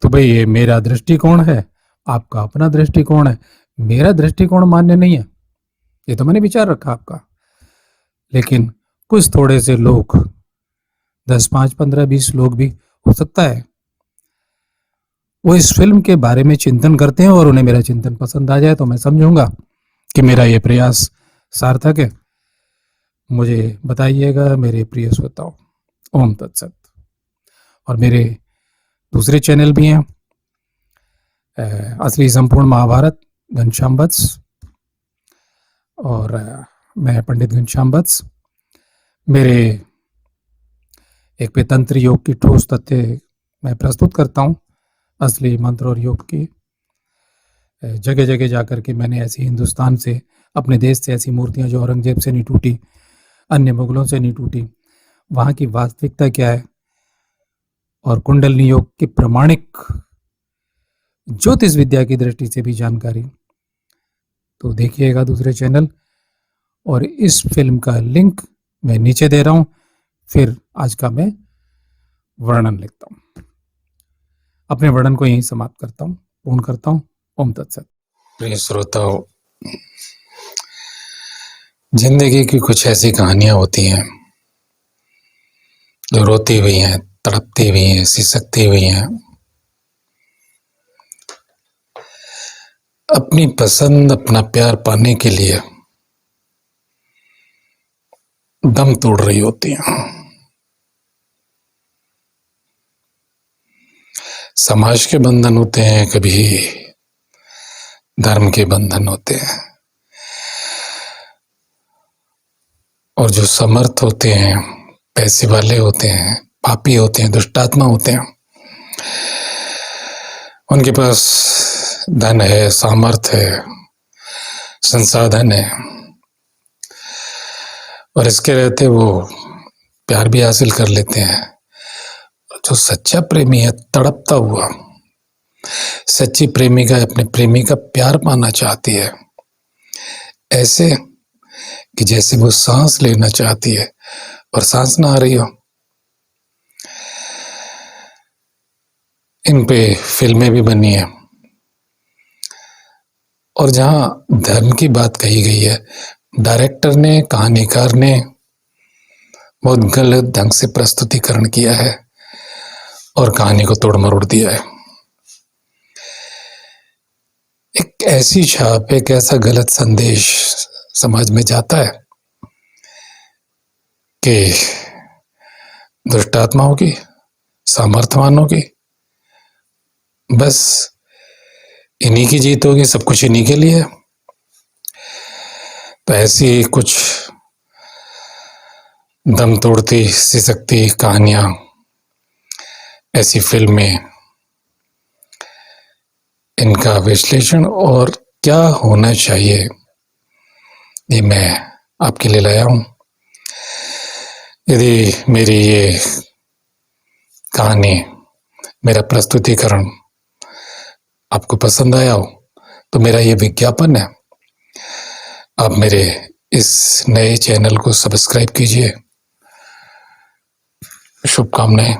A: तो भाई ये मेरा दृष्टिकोण है, आपका अपना दृष्टिकोण है। मेरा दृष्टिकोण मान्य नहीं है, ये तो मैंने विचार रखा आपका। लेकिन कुछ थोड़े से लोग, 10, 5, 15, 20 लोग भी हो सकता है वो इस फिल्म के बारे में चिंतन करते हैं और उन्हें मेरा चिंतन पसंद आ जाए, तो मैं समझूंगा कि मेरा ये प्रयास सार्थक है। मुझे बताइएगा मेरे प्रिय श्रोताओं। ओम तत्सत। और मेरे दूसरे चैनल भी हैं, असली संपूर्ण महाभारत घनश्याम वत्स, और मैं पंडित घनश्याम वत्स। मेरे एक पे तंत्र योग की ठोस तथ्य मैं प्रस्तुत करता हूँ, असली मंत्र और योग की। जगह जगह जाकर के मैंने ऐसी हिंदुस्तान से, अपने देश से ऐसी मूर्तियां जो औरंगजेब से नहीं टूटी, अन्य मुगलों से नहीं टूटी, वहाँ की वास्तविकता क्या है, और कुंडलिनी योग की प्रमाणिक ज्योतिष विद्या की दृष्टि से भी जानकारी तो देखिएगा दूसरे चैनल। और इस फिल्म का लिंक मैं नीचे दे रहा हूं। फिर आज का मैं वर्णन लिखता हूं। अपने वर्णन को यहीं समाप्त करता हूं, पूर्ण करता हूं। ओम तत्सत।
B: प्रिय श्रोताओं, जिंदगी की कुछ ऐसी कहानियां होती हैं जो रोती हुई हैं, तड़पती हुई हैं, सिसकती हुई हैं, अपनी पसंद, अपना प्यार पाने के लिए दम तोड़ रही होती हैं। समाज के बंधन होते हैं, कभी धर्म के बंधन होते हैं, और जो समर्थ होते हैं, पैसे वाले होते हैं, पापी होते हैं, दुष्टात्मा होते हैं, उनके पास धन है, सामर्थ्य है, संसाधन है, और इसके रहते वो प्यार भी हासिल कर लेते हैं। जो सच्चा प्रेमी है, तड़पता हुआ, सच्ची प्रेमिका अपने प्रेमी का प्यार पाना चाहती है, ऐसे कि जैसे वो सांस लेना चाहती है और सांस ना आ रही हो। इन पे फिल्में भी बनी है, और जहां धर्म की बात कही गई है, डायरेक्टर ने, कहानीकार ने बहुत गलत ढंग से प्रस्तुतिकरण किया है और कहानी को तोड़ मरोड़ दिया है। एक ऐसी छाप, एक ऐसा गलत संदेश समाज में जाता है कि दुष्टात्माओं की, सामर्थ्यवानों की, बस इन्हीं की जीत होगी, सब कुछ इन्हीं के लिए। तो ऐसी कुछ दम तोड़ती, सिसकती कहानियां, ऐसी फिल्में, इनका विश्लेषण और क्या होना चाहिए, ये मैं आपके लिए लाया हूं। यदि मेरी ये कहानी, मेरा प्रस्तुतिकरण आपको पसंद आया हो तो मेरा ये विज्ञापन है, आप मेरे इस नए चैनल को सब्सक्राइब कीजिए। शुभकामनाएं।